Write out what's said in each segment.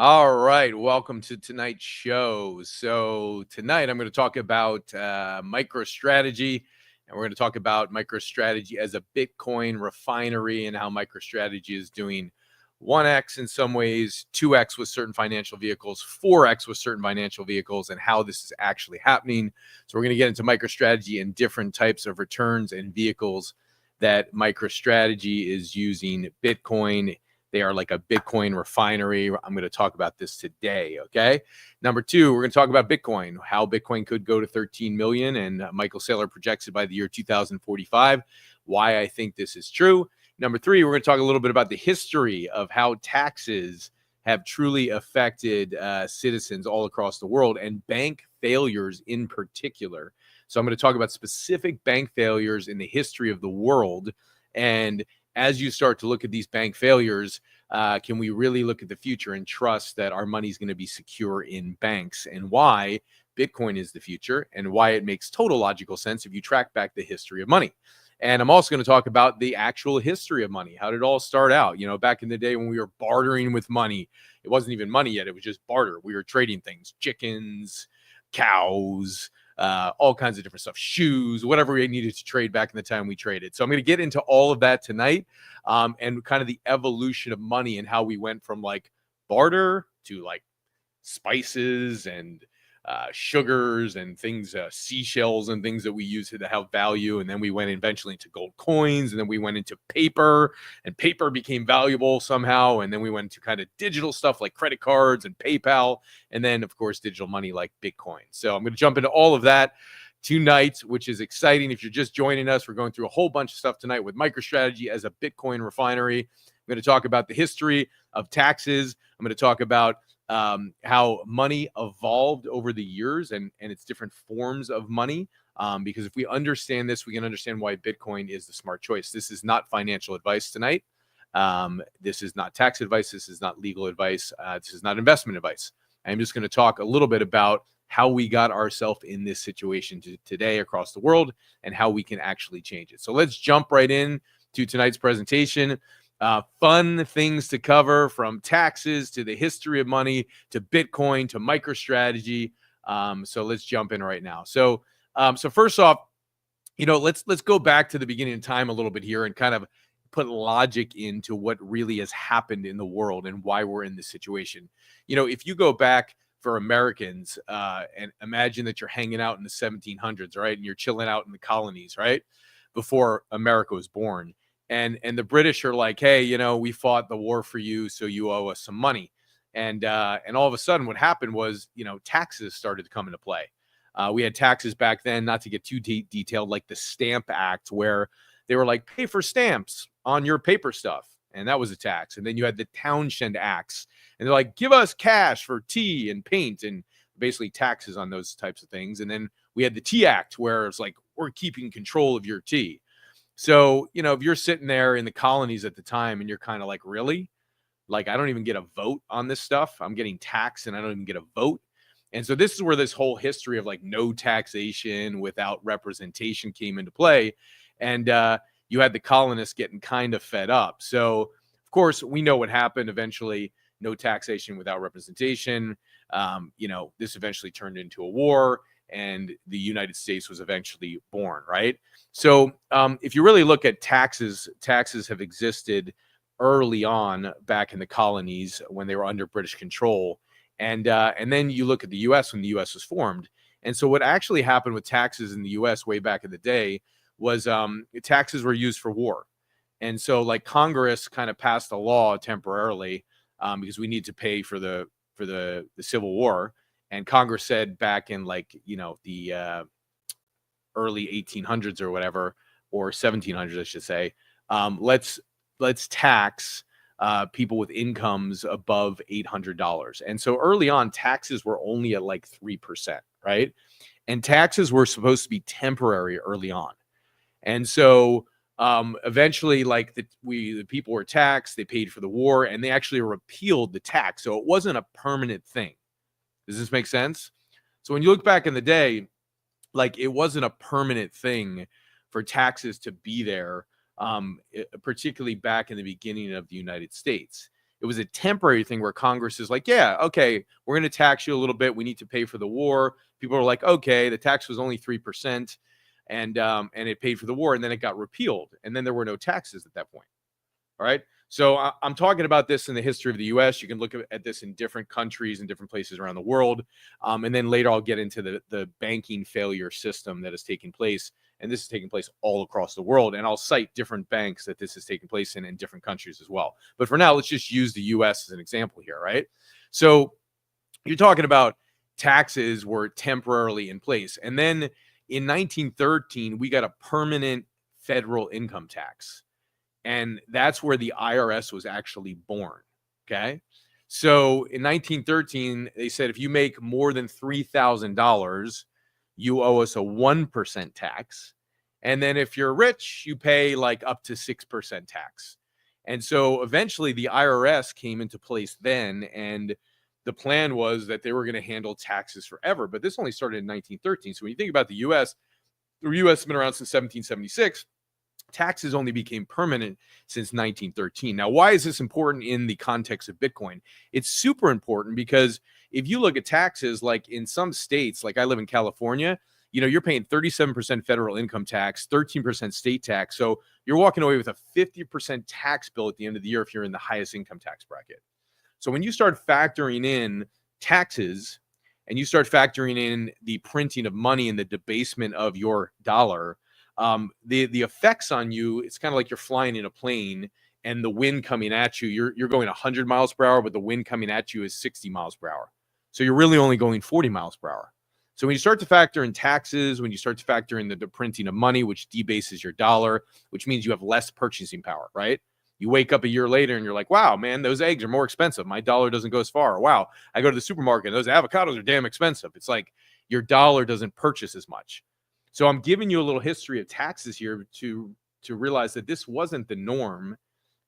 All right, welcome to tonight's show. So tonight I'm going to talk about MicroStrategy, and we're going to talk about MicroStrategy as a Bitcoin refinery and how MicroStrategy is doing 1x in some ways, 2x with certain financial vehicles, 4x with certain financial vehicles, and how this is actually happening. So we're going to get into MicroStrategy and different types of returns and vehicles that MicroStrategy is using Bitcoin. They are like a Bitcoin refinery. I'm going to talk about this today. Okay. Number two, we're going to talk about Bitcoin, how Bitcoin could go to 13 million. And Michael Saylor projects it by the year 2045. Why I think this is true. Number three, we're going to talk a little bit about the history of how taxes have truly affected citizens all across the world and bank failures in particular. So I'm going to talk about specific bank failures in the history of the world. And as you start to look at these bank failures, can we really look at the future and trust that our money is going to be secure in banks, and why Bitcoin is the future and why it makes total logical sense if you track back the history of money. And I'm also going to talk about the actual history of money. How did it all start out? Back in the day when we were bartering with money, it wasn't even money yet. It was just barter. We were trading things, chickens, cows, all kinds of different stuff, shoes, whatever we needed to trade back in the time we traded. So I'm going to get into all of that tonight, and kind of the evolution of money and how we went from like barter to like spices and sugars and things, seashells and things that we use to have value. And then we went eventually into gold coins, and then we went into paper, and paper became valuable somehow. And then we went to kind of digital stuff like credit cards and PayPal. And then, of course, digital money like Bitcoin. So I'm going to jump into all of that tonight, which is exciting. If you're just joining us, we're going through a whole bunch of stuff tonight with MicroStrategy as a Bitcoin refinery. I'm going to talk about the history of taxes. I'm going to talk about how money evolved over the years and its different forms of money. Because if we understand this, we can understand why Bitcoin is the smart choice. This is not financial advice tonight. This is not tax advice. This is not legal advice. This is not investment advice. I'm just going to talk a little bit about how we got ourselves in this situation today across the world and how we can actually change it. So let's jump right in to tonight's presentation. Fun things to cover, from taxes to the history of money to Bitcoin to MicroStrategy. So let's jump in right now. So first off, let's go back to the beginning of time a little bit here and kind of put logic into what really has happened in the world and why we're in this situation. If you go back for Americans, and imagine that you're hanging out in the 1700s, right? And you're chilling out in the colonies, right? Before America was born. And the British are like, hey, we fought the war for you, so you owe us some money. And all of a sudden what happened was, taxes started to come into play. We had taxes back then, not to get too detailed, like the Stamp Act, where they were like, pay for stamps on your paper stuff. And that was a tax. And then you had the Townshend Acts, and they're like, give us cash for tea and paint, and basically taxes on those types of things. And then we had the Tea Act, where it's like, we're keeping control of your tea. So, if you're sitting there in the colonies at the time and you're kind of like, really? Like, I don't even get a vote on this stuff. I'm getting taxed and I don't even get a vote. And so this is where this whole history of like no taxation without representation came into play. And you had the colonists getting kind of fed up. So, of course, we know what happened eventually. No taxation without representation. This eventually turned into a war, and the United States was eventually born, right? So if you really look at taxes have existed early on back in the colonies when they were under British control. And then you look at the U.S. when the U.S. was formed. And so what actually happened with taxes in the U.S. way back in the day was taxes were used for war. And so like Congress kind of passed a law temporarily because we need to pay for the Civil War. And Congress said back in like, the early 1800s or whatever, or 1700s, I should say, let's tax people with incomes above $800. And so early on, taxes were only at like 3%, right? And taxes were supposed to be temporary early on. And so eventually, like the people were taxed, they paid for the war, and they actually repealed the tax. So it wasn't a permanent thing. Does this make sense? So when you look back in the day, like it wasn't a permanent thing for taxes to be there, particularly back in the beginning of the United States. It was a temporary thing where Congress is like, yeah, okay, we're going to tax you a little bit. We need to pay for the war. People are like, okay, the tax was only 3%, and it paid for the war, and then it got repealed, and then there were no taxes at that point. All right. So I'm talking about this in the history of the U.S. You can look at this in different countries and different places around the world. And then later I'll get into the banking failure system that is taking place. And this is taking place all across the world. And I'll cite different banks that this is taking place in different countries as well. But for now, let's just use the U.S. as an example here, right? So you're talking about taxes were temporarily in place. And then in 1913, we got a permanent federal income tax. And that's where the IRS was actually born. Okay. So in 1913, they said if you make more than $3,000, you owe us a 1% tax. And then if you're rich, you pay like up to 6% tax. And so eventually the IRS came into place then. And the plan was that they were going to handle taxes forever. But this only started in 1913. So when you think about the US has been around since 1776. Taxes only became permanent since 1913. Now, why is this important in the context of Bitcoin? It's super important because if you look at taxes, like in some states, like I live in California, you're paying 37% federal income tax, 13% state tax. So you're walking away with a 50% tax bill at the end of the year if you're in the highest income tax bracket. So when you start factoring in taxes and you start factoring in the printing of money and the debasement of your dollar, the effects on you, it's kind of like you're flying in a plane and the wind coming at you, you're going 100 miles per hour, but the wind coming at you is 60 miles per hour. So you're really only going 40 miles per hour. So when you start to factor in taxes, when you start to factor in the printing of money, which debases your dollar, which means you have less purchasing power, right? You wake up a year later and you're like, wow, man, those eggs are more expensive. My dollar doesn't go as far. Or, wow, I go to the supermarket and those avocados are damn expensive. It's like your dollar doesn't purchase as much. So I'm giving you a little history of taxes here to realize that this wasn't the norm,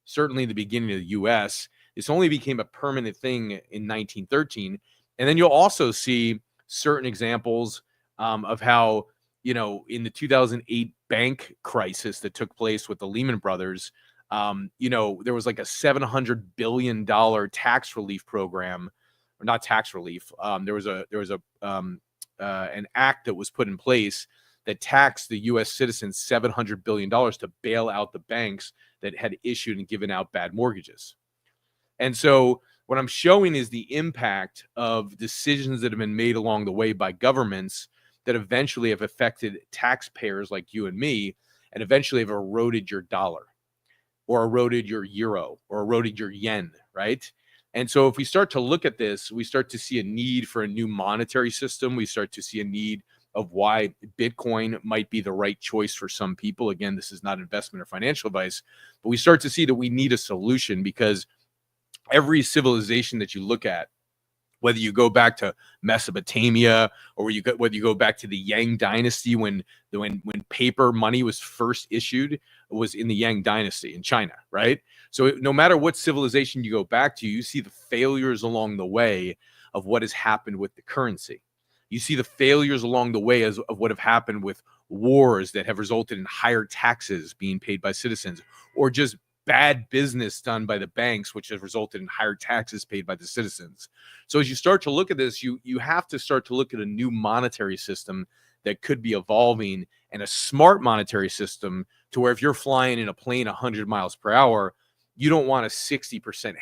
certainly in the beginning of the U.S. This only became a permanent thing in 1913. And then you'll also see certain examples of how, in the 2008 bank crisis that took place with the Lehman Brothers, there was like a $700 billion tax relief program, or not tax relief. There was an act that was put in place that taxed the U.S. citizens $700 billion to bail out the banks that had issued and given out bad mortgages. And so what I'm showing is the impact of decisions that have been made along the way by governments that eventually have affected taxpayers like you and me, and eventually have eroded your dollar or eroded your euro or eroded your yen, right? And so if we start to look at this, we start to see a need for a new monetary system. We start to see a need of why Bitcoin might be the right choice for some people. Again, this is not investment or financial advice, but we start to see that we need a solution because every civilization that you look at, whether you go back to Mesopotamia or whether you go back to the Yang Dynasty when paper money was first issued, was in the Yang Dynasty in China, right? So no matter what civilization you go back to, you see the failures along the way of what has happened with the currency. You see the failures along the way of what have happened with wars that have resulted in higher taxes being paid by citizens, or just bad business done by the banks, which has resulted in higher taxes paid by the citizens. So as you start to look at this, you have to start to look at a new monetary system that could be evolving, and a smart monetary system to where if you're flying in a plane 100 miles per hour, you don't want a 60%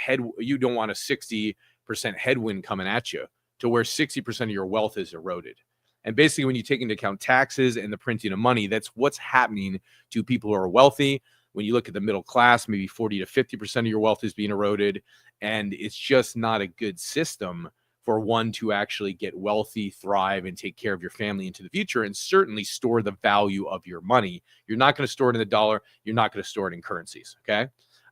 headwind coming at you to where 60% of your wealth is eroded. And basically, when you take into account taxes and the printing of money, that's what's happening to people who are wealthy. When you look at the middle class, maybe 40 to 50% of your wealth is being eroded. And it's just not a good system for one to actually get wealthy, thrive, and take care of your family into the future, and certainly store the value of your money. You're not going to store it in the dollar. You're not going to store it in currencies. Okay.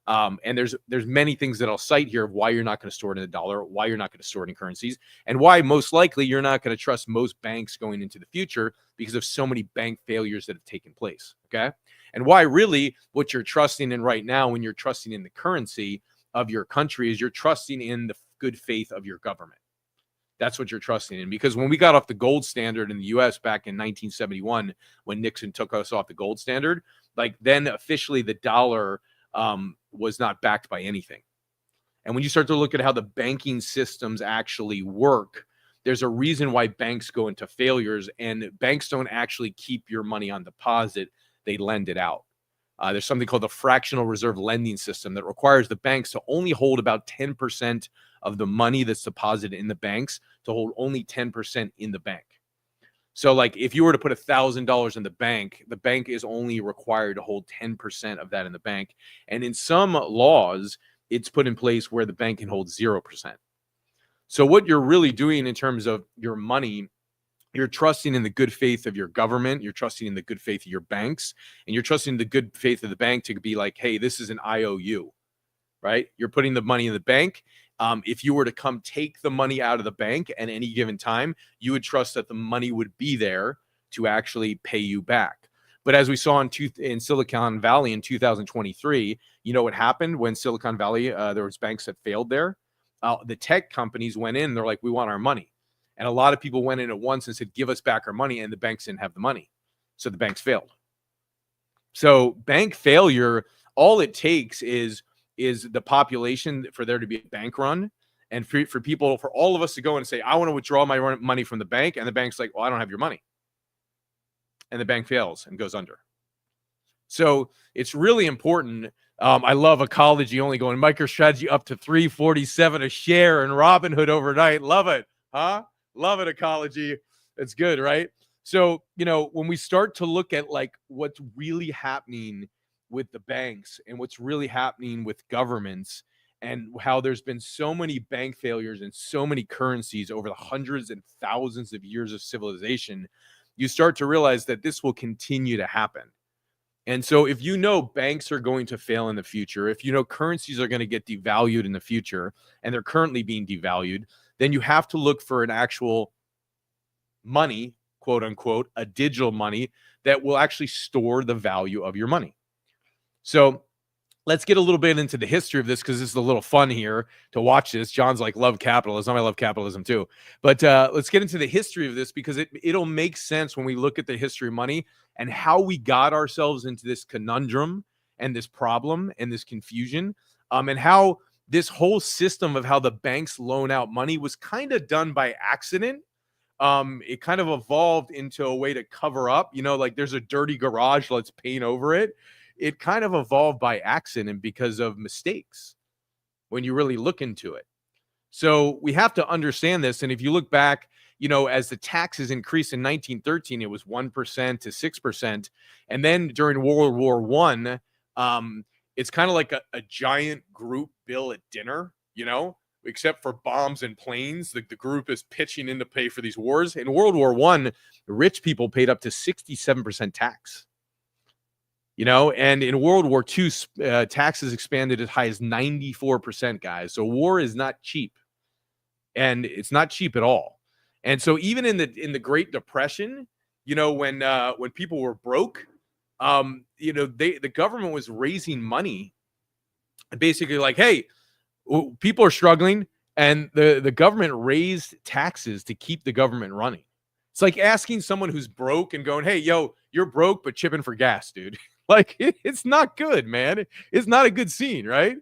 And there's many things that I'll cite here of why you're not going to store it in the dollar, why you're not going to store it in currencies, and why most likely you're not going to trust most banks going into the future because of so many bank failures that have taken place. Okay. And why really what you're trusting in right now when you're trusting in the currency of your country is you're trusting in the good faith of your government. That's what you're trusting in. Because when we got off the gold standard in the US back in 1971, when Nixon took us off the gold standard, like then officially the dollar was not backed by anything. And when you start to look at how the banking systems actually work, there's a reason why banks go into failures, and banks don't actually keep your money on deposit. They lend it out. There's something called the fractional reserve lending system that requires the banks to only hold about 10% of the money that's deposited in the banks, to hold only 10% in the bank. So like if you were to put $1,000 in the bank is only required to hold 10% of that in the bank. And in some laws, it's put in place where the bank can hold 0%. So what you're really doing in terms of your money, you're trusting in the good faith of your government, you're trusting in the good faith of your banks, and you're trusting in the good faith of the bank to be like, hey, this is an IOU, right? You're putting the money in the bank. If you were to come take the money out of the bank at any given time, you would trust that the money would be there to actually pay you back. But as we saw in Silicon Valley in 2023, you know what happened when Silicon Valley, there was banks that failed there. The tech companies went in, they're like, we want our money. And a lot of people went in at once and said, give us back our money. And the banks didn't have the money. So the banks failed. So bank failure, all it takes is the population for there to be a bank run, and for people, for all of us to go and say, I want to withdraw my money from the bank. And the bank's like, well, I don't have your money. And the bank fails and goes under. So it's really important. I love Ecology only going Microstrategy up to 347 a share and Robinhood overnight. Love it. Huh? Love it, Ecology. It's good, right? So, when we start to look at like what's really happening with the banks and what's really happening with governments, and how there's been so many bank failures and so many currencies over the hundreds and thousands of years of civilization, you start to realize that this will continue to happen. And so if banks are going to fail in the future, if currencies are going to get devalued in the future, and they're currently being devalued, then you have to look for an actual money, quote unquote, a digital money that will actually store the value of your money. So let's get a little bit into the history of this, because this is a little fun here to watch this. John's like, love capitalism. I love capitalism too. But let's get into the history of this, because it'll make sense when we look at the history of money and how we got ourselves into this conundrum and this problem and this confusion, and how this whole system of how the banks loan out money was kind of done by accident. It kind of evolved into a way to cover up, like there's a dirty garage, let's paint over it. It kind of evolved by accident because of mistakes when you really look into it. So we have to understand this. And if you look back, as the taxes increased in 1913, it was 1% to 6%. And then during World War I, it's kind of like a giant group bill at dinner, except for bombs and planes. The group is pitching in to pay for these wars. In World War I, rich people paid up to 67% tax. And in World War II, taxes expanded as high as 94%, guys. So war is not cheap, and it's not cheap at all. And so even in the Great Depression, when people were broke, the government was raising money, basically like, hey, people are struggling, and the government raised taxes to keep the government running. It's like asking someone who's broke and going, hey, yo, you're broke, but chipping for gas, dude. Like, it's not good, man. It's not a good scene, right?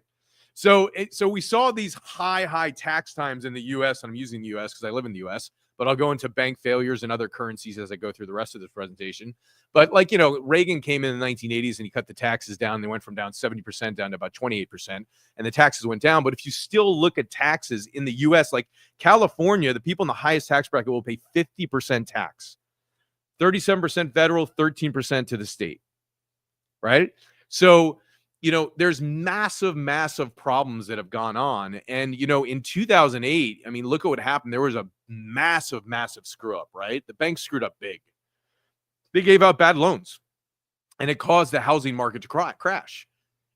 So we saw these high tax times in the U.S., and I'm using the U.S. because I live in the U.S., but I'll go into bank failures and other currencies as I go through the rest of this presentation. But Reagan came in the 1980s and he cut the taxes down. They went from down 70% down to about 28%, and the taxes went down. But if you still look at taxes in the U.S., like California, the people in the highest tax bracket will pay 50% tax, 37% federal, 13% to the state. Right? So, there's massive problems that have gone on. And, in 2008, I mean, look at what happened. There was a massive screw up, right? The banks screwed up big. They gave out bad loans, and it caused the housing market to crash.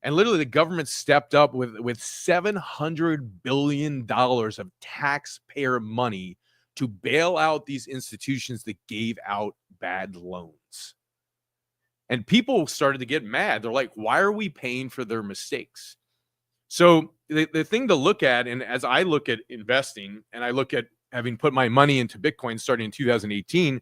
And literally the government stepped up with $700 billion of taxpayer money to bail out these institutions that gave out bad loans. And people started to get mad. They're like, why are we paying for their mistakes? So the thing to look at, and as I look at investing, and I look at having put my money into Bitcoin starting in 2018,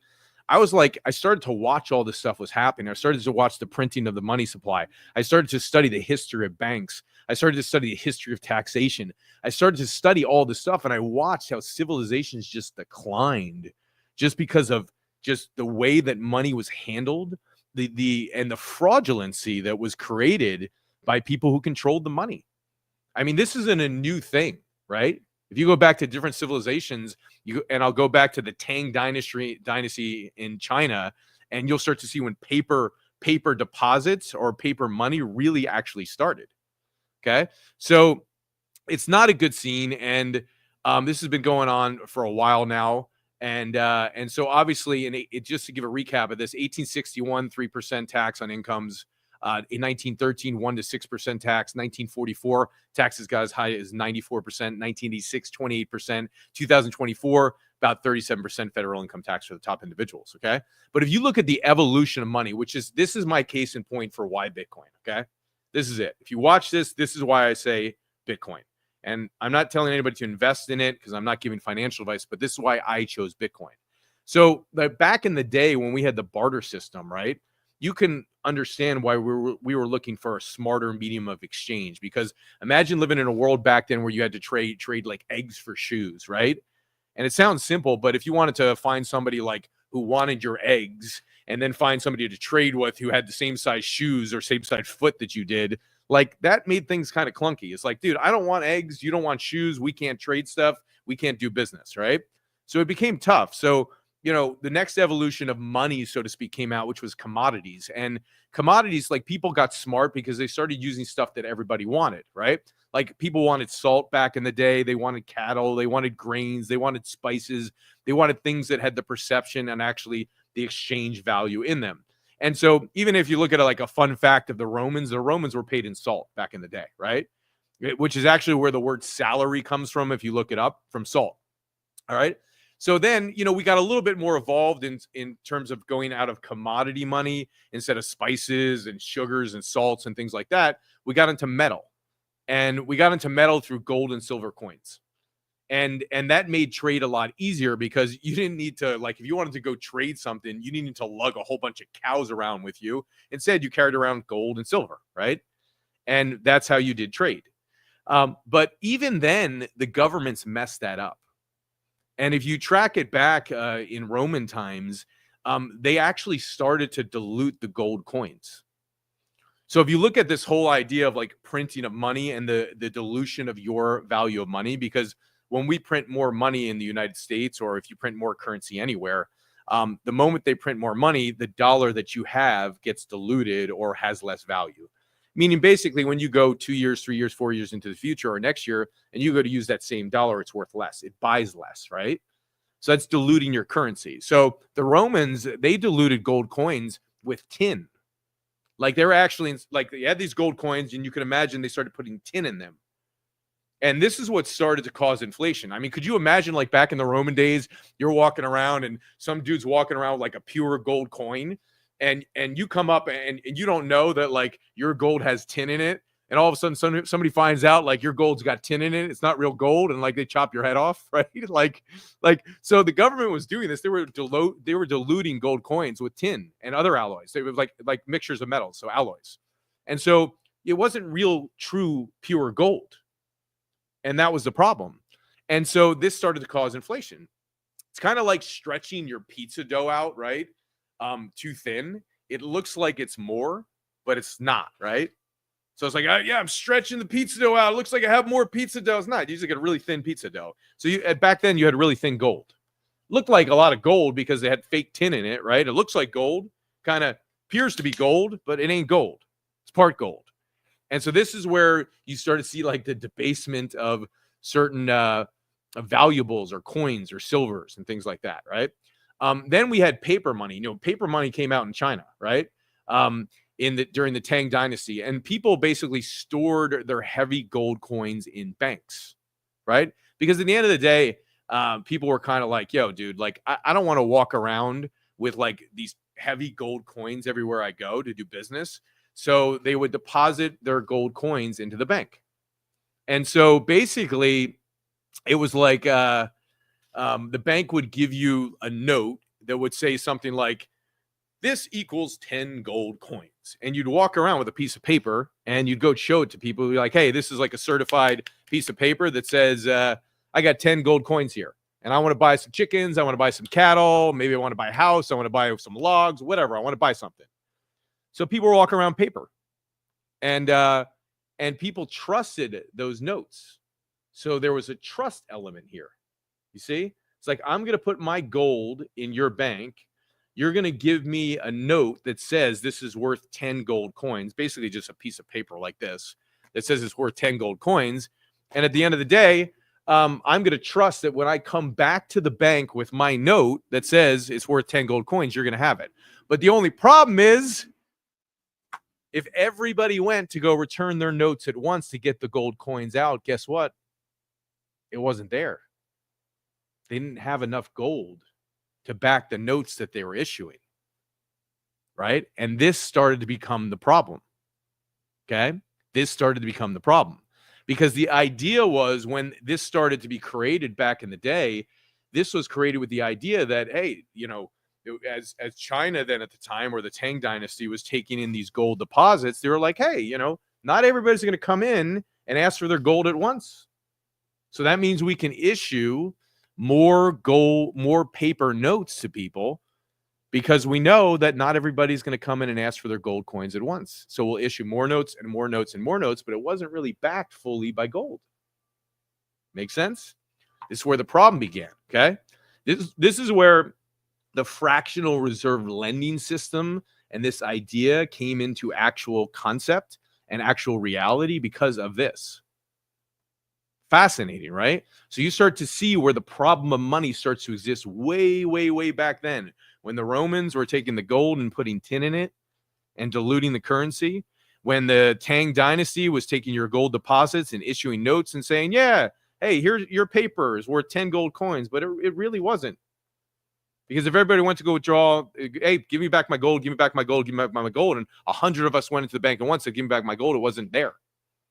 I started to watch all this stuff was happening. I started to watch the printing of the money supply. I started to study the history of banks. I started to study the history of taxation. I started to study all this stuff, and I watched how civilizations just declined just because of just the way that money was handled, and the fraudulency that was created by people who controlled the money. I mean, this isn't a new thing, right? If you go back to different civilizations, and I'll go back to the Tang dynasty in China, and you'll start to see when paper deposits or paper money really actually started. Okay, so it's not a good scene, and this has been going on for a while now. And so obviously, and it just to give a recap of this: 1861, 3% tax on incomes. In 1913, 1 to 6% tax. 1944, taxes got as high as 94%. 1986, 28%. 2024, about 37% federal income tax for the top individuals. Okay, but if you look at the evolution of money, this is my case in point for why Bitcoin. Okay, this is it. If you watch this, this is why I say Bitcoin. And I'm not telling anybody to invest in it because I'm not giving financial advice, but this is why I chose Bitcoin. So back in the day when we had the barter system, right? You can understand why we were looking for a smarter medium of exchange, because imagine living in a world back then where you had to trade like eggs for shoes, right? And it sounds simple, but if you wanted to find somebody like who wanted your eggs and then find somebody to trade with who had the same size shoes or same size foot that you did, like that made things kind of clunky. It's like, dude, I don't want eggs. You don't want shoes. We can't trade stuff. We can't do business, right? So it became tough. So, the next evolution of money, so to speak, came out, which was commodities. And commodities, like people got smart because they started using stuff that everybody wanted, right? Like people wanted salt back in the day. They wanted cattle. They wanted grains. They wanted spices. They wanted things that had the perception and actually the exchange value in them. And so even if you look at it like a fun fact of the Romans were paid in salt back in the day, right? Which is actually where the word salary comes from. If you look it up, from salt. All right. So then, we got a little bit more evolved in terms of going out of commodity money instead of spices and sugars and salts and things like that. We got into metal, and we got into metal through gold and silver coins. And that made trade a lot easier because you didn't need to, like, if you wanted to go trade something, you needed to lug a whole bunch of cows around with you. Instead, you carried around gold and silver, right? And that's how you did trade. But even then, the governments messed that up. And if you track it back in Roman times, they actually started to dilute the gold coins. So if you look at this whole idea of like printing of money and the dilution of your value of money, because when we print more money in the United States, or if you print more currency anywhere, the moment they print more money, the dollar that you have gets diluted or has less value. Meaning basically when you go 2 years, 3 years, 4 years into the future or next year, and you go to use that same dollar, it's worth less. It buys less, right? So that's diluting your currency. So the Romans, they diluted gold coins with tin. Like they were actually, like they had these gold coins, and you can imagine they started putting tin in them. And this is what started to cause inflation. I mean, could you imagine like back in the Roman days, you're walking around and some dude's walking around with like a pure gold coin, and you come up and you don't know that like your gold has tin in it, and all of a sudden somebody finds out like your gold's got tin in it, it's not real gold, and like they chop your head off, right? like so the government was doing this. They were diluting gold coins with tin and other alloys. They were like mixtures of metals, so alloys. And so it wasn't real true pure gold. And that was the problem. And so this started to cause inflation. It's kind of like stretching your pizza dough out, right? Too thin. It looks like it's more, but it's not, right? So it's like, yeah, I'm stretching the pizza dough out. It looks like I have more pizza dough. It's not. You just get a really thin pizza dough. So back then you had really thin gold. Looked like a lot of gold because they had fake tin in it, right? It looks like gold, kind of appears to be gold, but it ain't gold. It's part gold. And so this is where you start to see like the debasement of certain valuables or coins or silvers and things like that, right? Then we had paper money. Paper money came out in China, right? During the Tang dynasty, and people basically stored their heavy gold coins in banks, right? Because at the end of the day, people were kind of like, yo, dude, like I don't want to walk around with like these heavy gold coins everywhere I go to do business. So they would deposit their gold coins into the bank. And so basically it was like the bank would give you a note that would say something like, this equals 10 gold coins, coins, and you'd walk around with a piece of paper and you'd go show it to people. You're like, hey, this is like a certified piece of paper that says, I got 10 gold coins here, and I want to buy some chickens. I want to buy some cattle. Maybe I want to buy a house. I want to buy some logs, whatever. I want to buy something. So people were walking around paper, and people trusted those notes. So there was a trust element here. You see, it's like, I'm going to put my gold in your bank. You're going to give me a note that says this is worth 10 gold coins, basically just a piece of paper like this that says it's worth 10 gold coins. And at the end of the day, I'm going to trust that when I come back to the bank with my note that says it's worth 10 gold coins, you're going to have it. But the only problem is, if everybody went to go return their notes at once to get the gold coins out, guess what? It wasn't there. They didn't have enough gold to back the notes that they were issuing, right? And this started to become the problem, okay? This started to become the problem because the idea was, when this started to be created back in the day, this was created with the idea that, hey, as China then at the time, or the Tang Dynasty, was taking in these gold deposits, they were like, hey, not everybody's going to come in and ask for their gold at once. So that means we can issue more gold, more paper notes to people, because we know that not everybody's going to come in and ask for their gold coins at once. So we'll issue more notes and more notes and more notes, but it wasn't really backed fully by gold. Make sense? This is where the problem began, okay? This is where the fractional reserve lending system and this idea came into actual concept and actual reality because of this. Fascinating, right? So you start to see where the problem of money starts to exist way, way, way back then, when the Romans were taking the gold and putting tin in it and diluting the currency, when the Tang Dynasty was taking your gold deposits and issuing notes and saying, yeah, hey, here's your paper is worth 10 gold coins, but it really wasn't. Because if everybody went to go withdraw, hey, give me back my gold, give me back my gold, give me back my gold, and 100 of us went into the bank at once to give me back my gold, it wasn't there.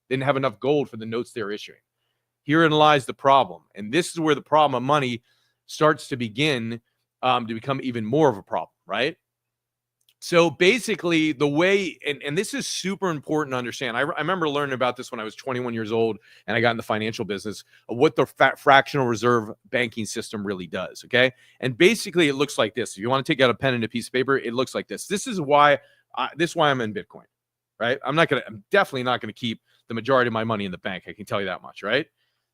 Didn't have enough gold for the notes they were issuing. Herein lies the problem. And this is where the problem of money starts to begin to become even more of a problem, right? So basically, the way, and this is super important to understand. I remember learning about this when I was 21 years old and I got in the financial business, of what the fractional reserve banking system really does, okay? And basically, it looks like this. If you want to take out a pen and a piece of paper, it looks like this. This is why I'm in Bitcoin, right? I'm definitely not going to keep the majority of my money in the bank. I can tell you that much, right?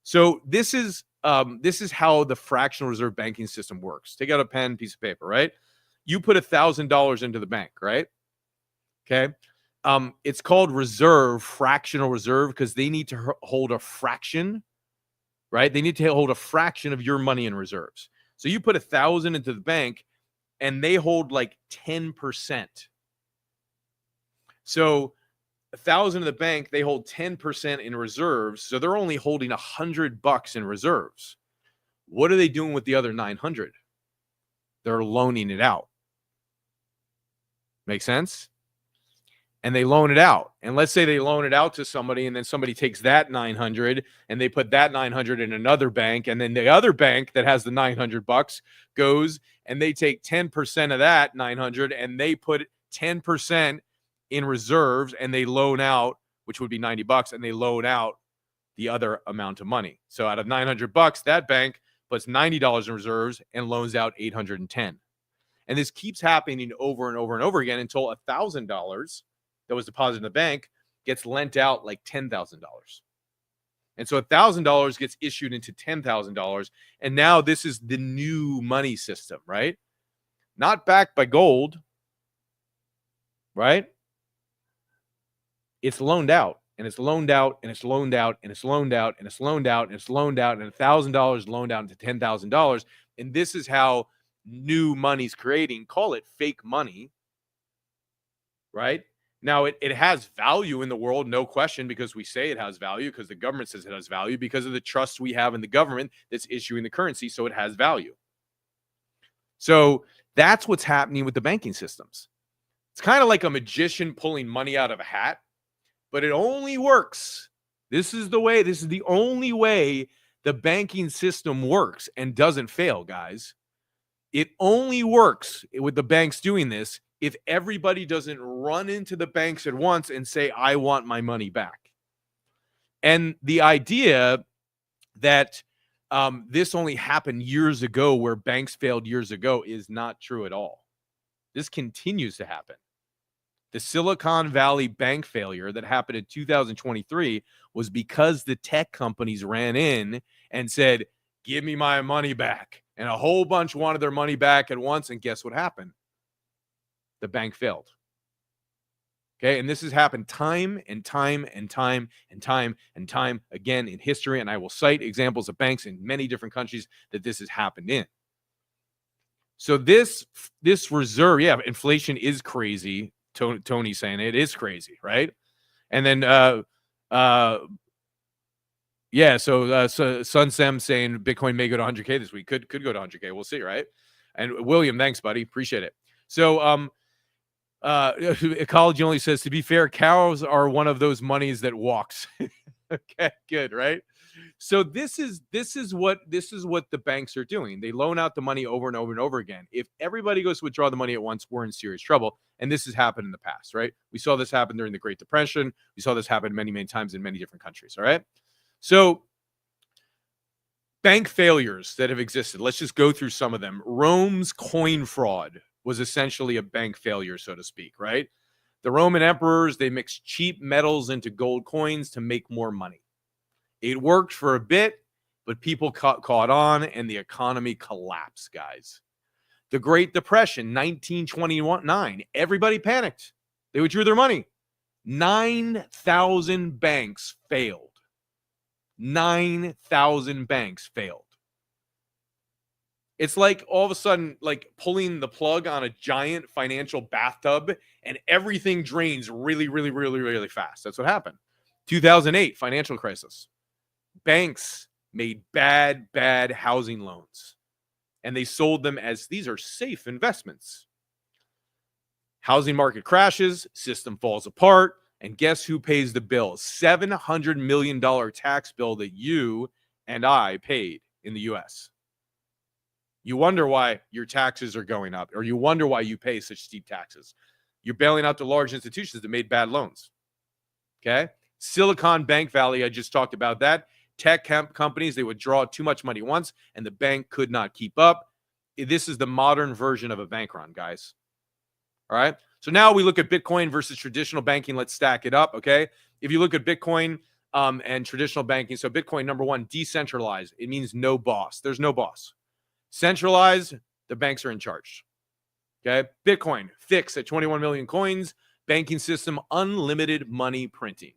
So this is how the fractional reserve banking system works. Take out a pen, piece of paper, right? You put $1,000 into the bank, right? Okay. It's called fractional reserve, because they need to hold a fraction, right? They need to hold a fraction of your money in reserves. So you put 1,000 into the bank, and they hold like 10%. So 1,000 in the bank, they hold 10% in reserves. So they're only holding $100 in reserves. What are they doing with the other 900? They're loaning it out. Make sense? And they loan it out. And let's say they loan it out to somebody, and then somebody takes that 900 and they put that 900 in another bank. And then the other bank that has the $900 goes and they take 10% of that 900 and they put 10% in reserves, and they loan out, which would be $90, and they loan out the other amount of money. So out of $900, that bank puts $90 in reserves and loans out $810. And this keeps happening over and over and over again until $1,000 that was deposited in the bank gets lent out like $10,000. And so $1,000 gets issued into $10,000. And now this is the new money system, right? Not backed by gold, right? It's loaned out, and it's loaned out, and it's loaned out, and it's loaned out, and it's loaned out, and it's loaned out, and $1,000 loaned out into $10,000. And this is how new money's creating. Call it fake money, right? Now, it has value in the world, no question, because we say it has value, because the government says it has value, because of the trust we have in the government that's issuing the currency, so it has value. So that's what's happening with the banking systems. It's kind of like a magician pulling money out of a hat, but it only works. This is the only way the banking system works and doesn't fail, guys. It only works with the banks doing this if everybody doesn't run into the banks at once and say, I want my money back. And the idea that this only happened years ago, where banks failed years ago, is not true at all. This continues to happen. The Silicon Valley bank failure that happened in 2023 was because the tech companies ran in and said, give me my money back. And a whole bunch wanted their money back at once. And guess what happened? The bank failed. Okay. And this has happened time and time and time and time and time again in history. And I will cite examples of banks in many different countries that this has happened in. So this reserve, yeah, inflation is crazy. Tony's saying it is crazy, right? And then yeah, so Sun Sem saying Bitcoin may go to 100K this week. Could go to 100K. We'll see, right? And William, thanks, buddy. Appreciate it. So Ecology Only says, to be fair, cows are one of those monies that walks. Okay, good, right? So this is what the banks are doing. They loan out the money over and over and over again. If everybody goes to withdraw the money at once, we're in serious trouble. And this has happened in the past, right? We saw this happen during the Great Depression. We saw this happen many, many times in many different countries. All right. So bank failures that have existed. Let's just go through some of them. Rome's coin fraud was essentially a bank failure, so to speak, right? The Roman emperors, they mixed cheap metals into gold coins to make more money. It worked for a bit, but people caught on and the economy collapsed, guys. The Great Depression, 1929, everybody panicked. They withdrew their money. 9,000 banks failed. 9,000 banks failed. It's like all of a sudden, like pulling the plug on a giant financial bathtub and everything drains really, really, really, really fast. That's what happened. 2008, financial crisis. Banks made bad housing loans, and they sold them as these are safe investments. Housing market crashes, system falls apart, and guess who pays the bill? $700 million tax bill that you and I paid in the U.S. You wonder why your taxes are going up, or you wonder why you pay such steep taxes. You're bailing out the large institutions that made bad loans. Okay? Silicon Bank Valley, I just talked about that. Tech companies, they would draw too much money once, and the bank could not keep up. This is the modern version of a bank run, guys. All right? So now we look at Bitcoin versus traditional banking. Let's stack it up, okay? If you look at Bitcoin and traditional banking, so Bitcoin, number one, decentralized. It means no boss. There's no boss. Centralized, the banks are in charge. Okay? Bitcoin, fixed at 21 million coins. Banking system, unlimited money printing.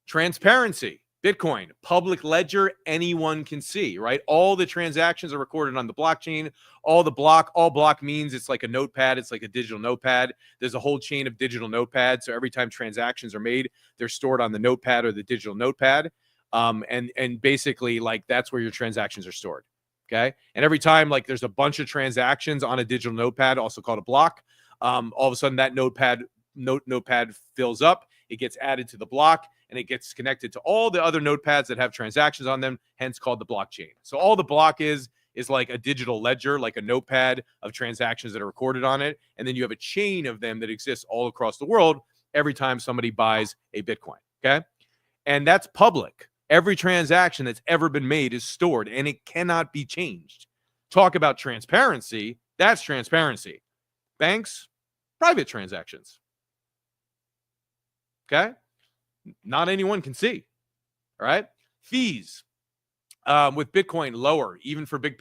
Transparency, Bitcoin, public ledger, anyone can see, right? All the transactions are recorded on the blockchain. All block means it's like a notepad. It's like a digital notepad. There's a whole chain of digital notepads. So every time transactions are made, they're stored on the notepad or the digital notepad. And basically, like, that's where your transactions are stored. Okay. And every time, like, there's a bunch of transactions on a digital notepad, also called a block, all of a sudden that notepad fills up. It gets added to the block, and it gets connected to all the other notepads that have transactions on them, hence called the blockchain. So all the block is like a digital ledger, like a notepad of transactions that are recorded on it. And then you have a chain of them that exists all across the world every time somebody buys a Bitcoin. Okay. And that's public. Every transaction that's ever been made is stored, and it cannot be changed. Talk about transparency. That's transparency. Banks, private transactions. Okay. Not anyone can see. All right. Fees with Bitcoin lower, even for big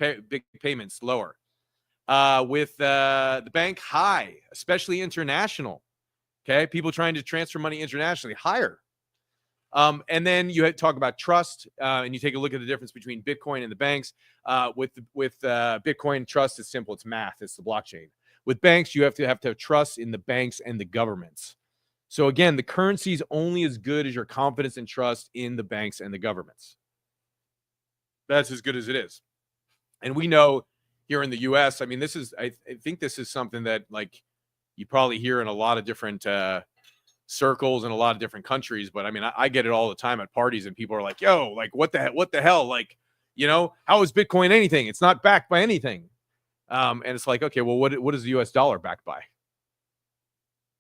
payments lower. With the bank high, especially international. Okay. People trying to transfer money internationally, higher. And then you talk about trust, and you take a look at the difference between Bitcoin and the banks. With Bitcoin, trust is simple. It's math. It's the blockchain. With banks, you have to have trust in the banks and the governments. So again, the currency is only as good as your confidence and trust in the banks and the governments. That's as good as it is. And we know here in the U.S., I mean, I think this is something that, like, you probably hear in a lot of different circles in a lot of different countries. But I mean, I get it all the time at parties, and people are like, yo, like, what the hell? Like, how is Bitcoin anything? It's not backed by anything. And it's like, okay, well, what is the US dollar backed by?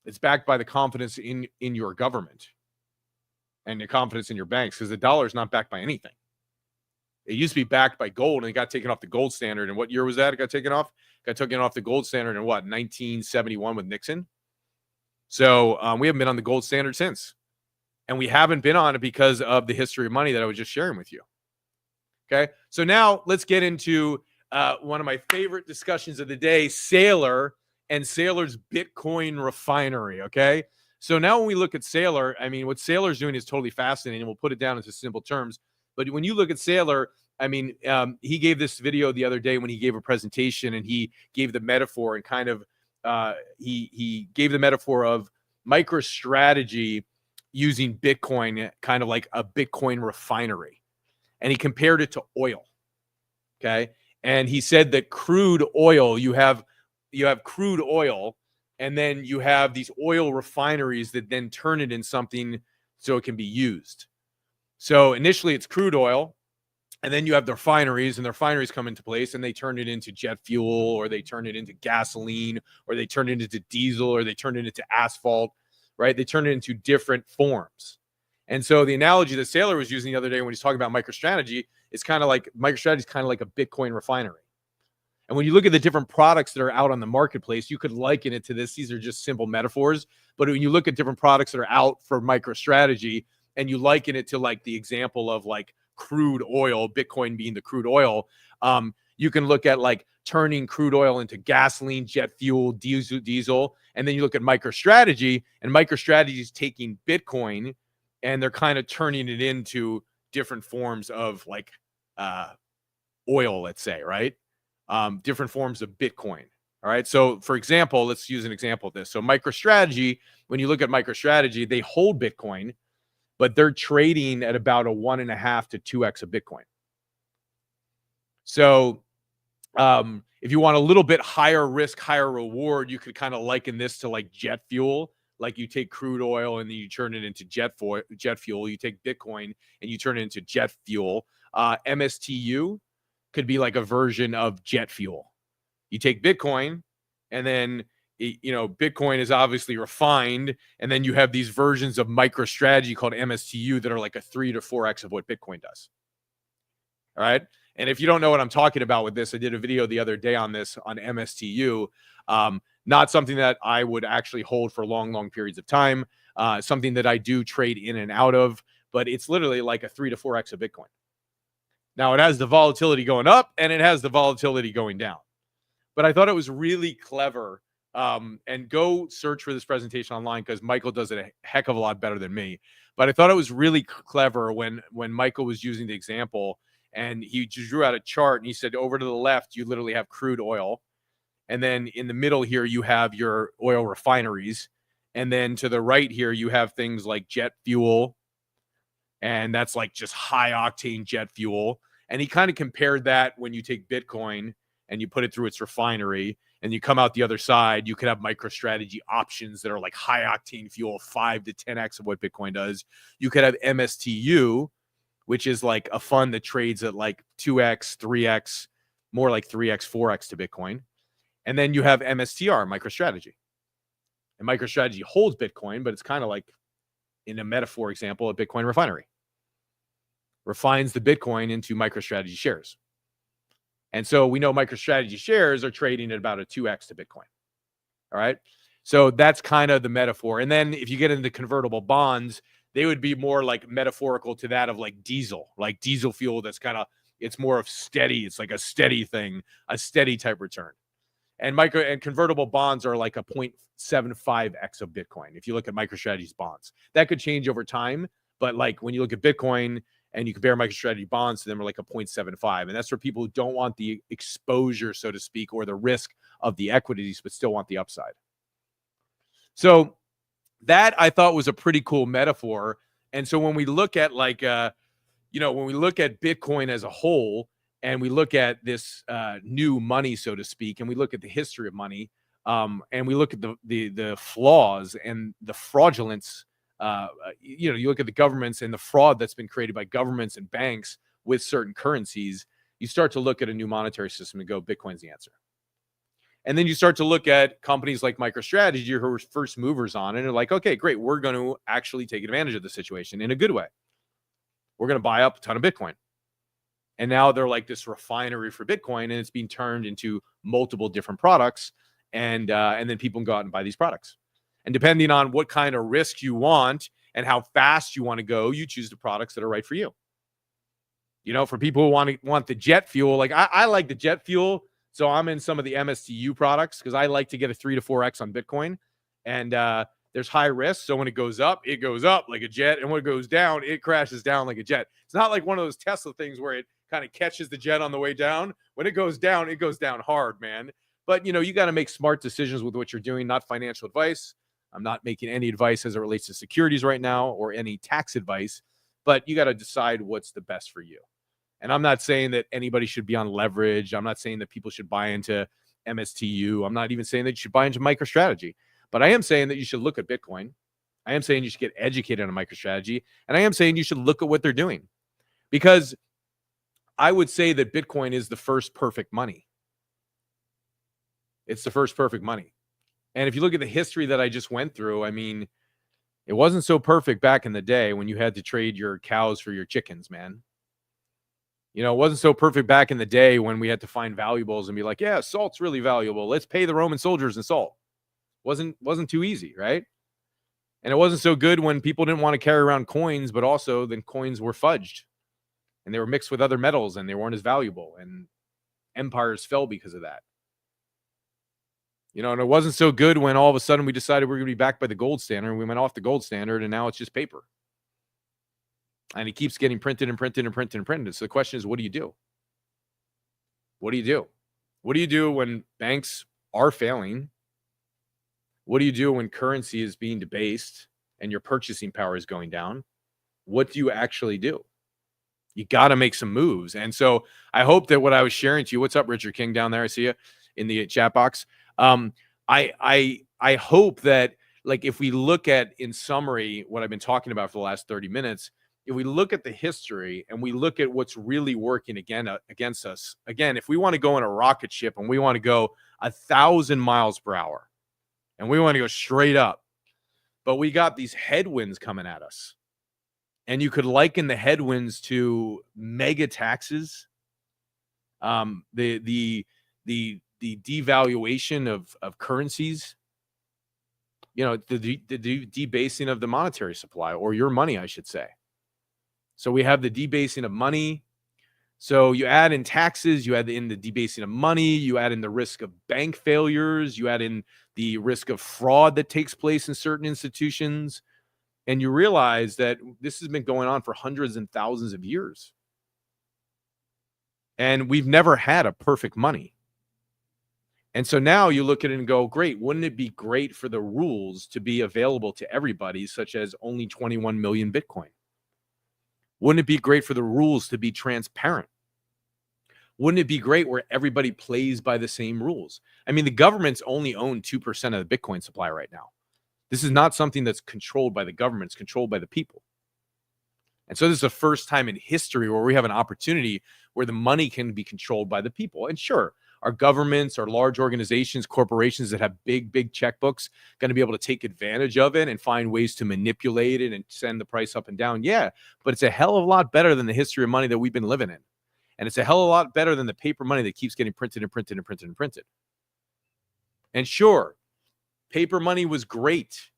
It's backed by the confidence in your government and the confidence in your banks, because the dollar is not backed by anything. It used to be backed by gold, and it got taken off the gold standard. And what year was that? It got taken off. Got taken off the gold standard in what, 1971 with Nixon. So we haven't been on the gold standard since, and we haven't been on it because of the history of money that I was just sharing with you. Okay, so now let's get into one of my favorite discussions of the day: Saylor and Saylor's Bitcoin Refinery. Okay, so now when we look at Saylor, I mean, what Saylor's doing is totally fascinating, and we'll put it down into simple terms. But when you look at Saylor, I mean, he gave this video the other day when he gave a presentation, and he gave the metaphor and kind of he gave the metaphor of MicroStrategy using Bitcoin, kind of like a Bitcoin refinery, and he compared it to oil. Okay, and he said that crude oil, you have crude oil, and then you have these oil refineries that then turn it in something so it can be used. So initially it's crude oil, and then you have the refineries, and the refineries come into place, and they turn it into jet fuel, or they turn it into gasoline, or they turn it into diesel, or they turn it into asphalt, right? They turn it into different forms. And so the analogy that Saylor was using the other day when he's talking about MicroStrategy is kind of like MicroStrategy is kind of like a Bitcoin refinery. And when you look at the different products that are out on the marketplace, you could liken it to this. These are just simple metaphors. But when you look at different products that are out for MicroStrategy, and you liken it to like the example of like crude oil, Bitcoin being the crude oil, you can look at like turning crude oil into gasoline, jet fuel, diesel. And then you look at MicroStrategy, and MicroStrategy is taking Bitcoin, and they're kind of turning it into different forms of like oil, let's say, right? Different forms of Bitcoin. All right. So for example, let's use an example of this. So MicroStrategy, when you look at MicroStrategy, they hold Bitcoin, but they're trading at about a 1.5 to 2x of Bitcoin. So if you want a little bit higher risk, higher reward, you could kind of liken this to like jet fuel. Like you take crude oil and then you turn it into jet fuel. You take Bitcoin and you turn it into jet fuel. MSTU could be like a version of jet fuel. You take Bitcoin, and then Bitcoin is obviously refined, and then you have these versions of MicroStrategy called MSTU that are like a 3 to 4x of what Bitcoin does. All right. And if you don't know what I'm talking about with this, I did a video the other day on this, on MSTU. Not something that I would actually hold for long periods of time. Something that I do trade in and out of, but it's literally like a 3 to 4x of Bitcoin. Now, it has the volatility going up, and it has the volatility going down. But I thought it was really clever. And go search for this presentation online, because Michael does it a heck of a lot better than me. But I thought it was really clever when Michael was using the example, and he just drew out a chart, and he said, over to the left, you literally have crude oil. And then in the middle here, you have your oil refineries. And then to the right here, you have things like jet fuel. And that's like just high octane jet fuel. And he kind of compared that when you take Bitcoin and you put it through its refinery, and you come out the other side, you could have MicroStrategy options that are like high octane fuel, 5 to 10x of what Bitcoin does. You could have MSTU, which is like a fund that trades at like 2x, 3x, more like 3x, 4x to Bitcoin. And then you have MSTR, MicroStrategy. And MicroStrategy holds Bitcoin, but it's kind of like, in a metaphor example, a Bitcoin refinery. Refines the Bitcoin into MicroStrategy shares. And so we know MicroStrategy shares are trading at about a 2x to Bitcoin. All right. So that's kind of the metaphor. And then if you get into convertible bonds, they would be more like metaphorical to that of like diesel fuel. That's kind of, it's more of steady. It's like a steady thing, a steady type return. And convertible bonds are like a 0.75x of Bitcoin. If you look at MicroStrategy's bonds, that could change over time. But like when you look at Bitcoin and you compare MicroStrategy bonds to them, are like a 0.75. And that's for people who don't want the exposure, so to speak, or the risk of the equities, but still want the upside. So that I thought was a pretty cool metaphor. And so when we look at when we look at Bitcoin as a whole, and we look at this new money, so to speak, and we look at the history of money, and we look at the flaws and the fraudulence. You look at the governments and the fraud that's been created by governments and banks with certain currencies. You start to look at a new monetary system and go, Bitcoin's the answer. And then you start to look at companies like Microstrategy who are first movers on it and are like, okay, great, we're going to actually take advantage of the situation in a good way. We're going to buy up a ton of Bitcoin. And now they're like this refinery for Bitcoin, and it's being turned into multiple different products. And then people can go out and buy these products. And depending on what kind of risk you want and how fast you want to go, you choose the products that are right for you. You know, for people who want the jet fuel, like I like the jet fuel. So I'm in some of the MSTU products because I like to get a 3 to 4x on Bitcoin. And there's high risk. So when it goes up like a jet. And when it goes down, it crashes down like a jet. It's not like one of those Tesla things where it kind of catches the jet on the way down. When it goes down hard, man. But, you know, you got to make smart decisions with what you're doing, not financial advice. I'm not making any advice as it relates to securities right now or any tax advice, but you got to decide what's the best for you. And I'm not saying that anybody should be on leverage. I'm not saying that people should buy into MSTU. I'm not even saying that you should buy into MicroStrategy. But I am saying that you should look at Bitcoin. I am saying you should get educated on MicroStrategy. And I am saying you should look at what they're doing. Because I would say that Bitcoin is the first perfect money. It's the first perfect money. And if you look at the history that I just went through, I mean, it wasn't so perfect back in the day when you had to trade your cows for your chickens, man. You know, it wasn't so perfect back in the day when we had to find valuables and be like, yeah, salt's really valuable. Let's pay the Roman soldiers in salt. Wasn't too easy, right? And it wasn't so good when people didn't want to carry around coins, but also then coins were fudged and they were mixed with other metals and they weren't as valuable. And empires fell because of that. You know, and it wasn't so good when all of a sudden we decided we were going to be backed by the gold standard and we went off the gold standard and now it's just paper. And it keeps getting printed and printed and printed and printed. So the question is, what do you do? What do you do? What do you do when banks are failing? What do you do when currency is being debased and your purchasing power is going down? What do you actually do? You got to make some moves. And so I hope that what I was sharing to you, what's up, Richard King down there? I see you in the chat box. I hope that, like, if we look at, in summary, what I've been talking about for the last 30 minutes, if we look at the history and we look at what's really working against us, again, if we want to go in a rocket ship and we want to go 1,000 miles per hour and we want to go straight up, but we got these headwinds coming at us, and you could liken the headwinds to mega taxes, the devaluation of currencies, you know, the debasing of the monetary supply, or your money, I should say. So we have the debasing of money. So you add in taxes, you add in the debasing of money, you add in the risk of bank failures, you add in the risk of fraud that takes place in certain institutions, and you realize that this has been going on for hundreds and thousands of years. And we've never had a perfect money. And so now you look at it and go, great, wouldn't it be great for the rules to be available to everybody, such as only 21 million Bitcoin? Wouldn't it be great for the rules to be transparent? Wouldn't it be great where everybody plays by the same rules? I mean, the governments only own 2% of the Bitcoin supply right now. This is not something that's controlled by the government. It's controlled by the people. And so this is the first time in history where we have an opportunity where the money can be controlled by the people. And sure, our governments, our large organizations, corporations that have big checkbooks going to be able to take advantage of it and find ways to manipulate it and send the price up and down. Yeah, but it's a hell of a lot better than the history of money that we've been living in. And it's a hell of a lot better than the paper money that keeps getting printed and printed and printed and printed. And sure, paper money was great,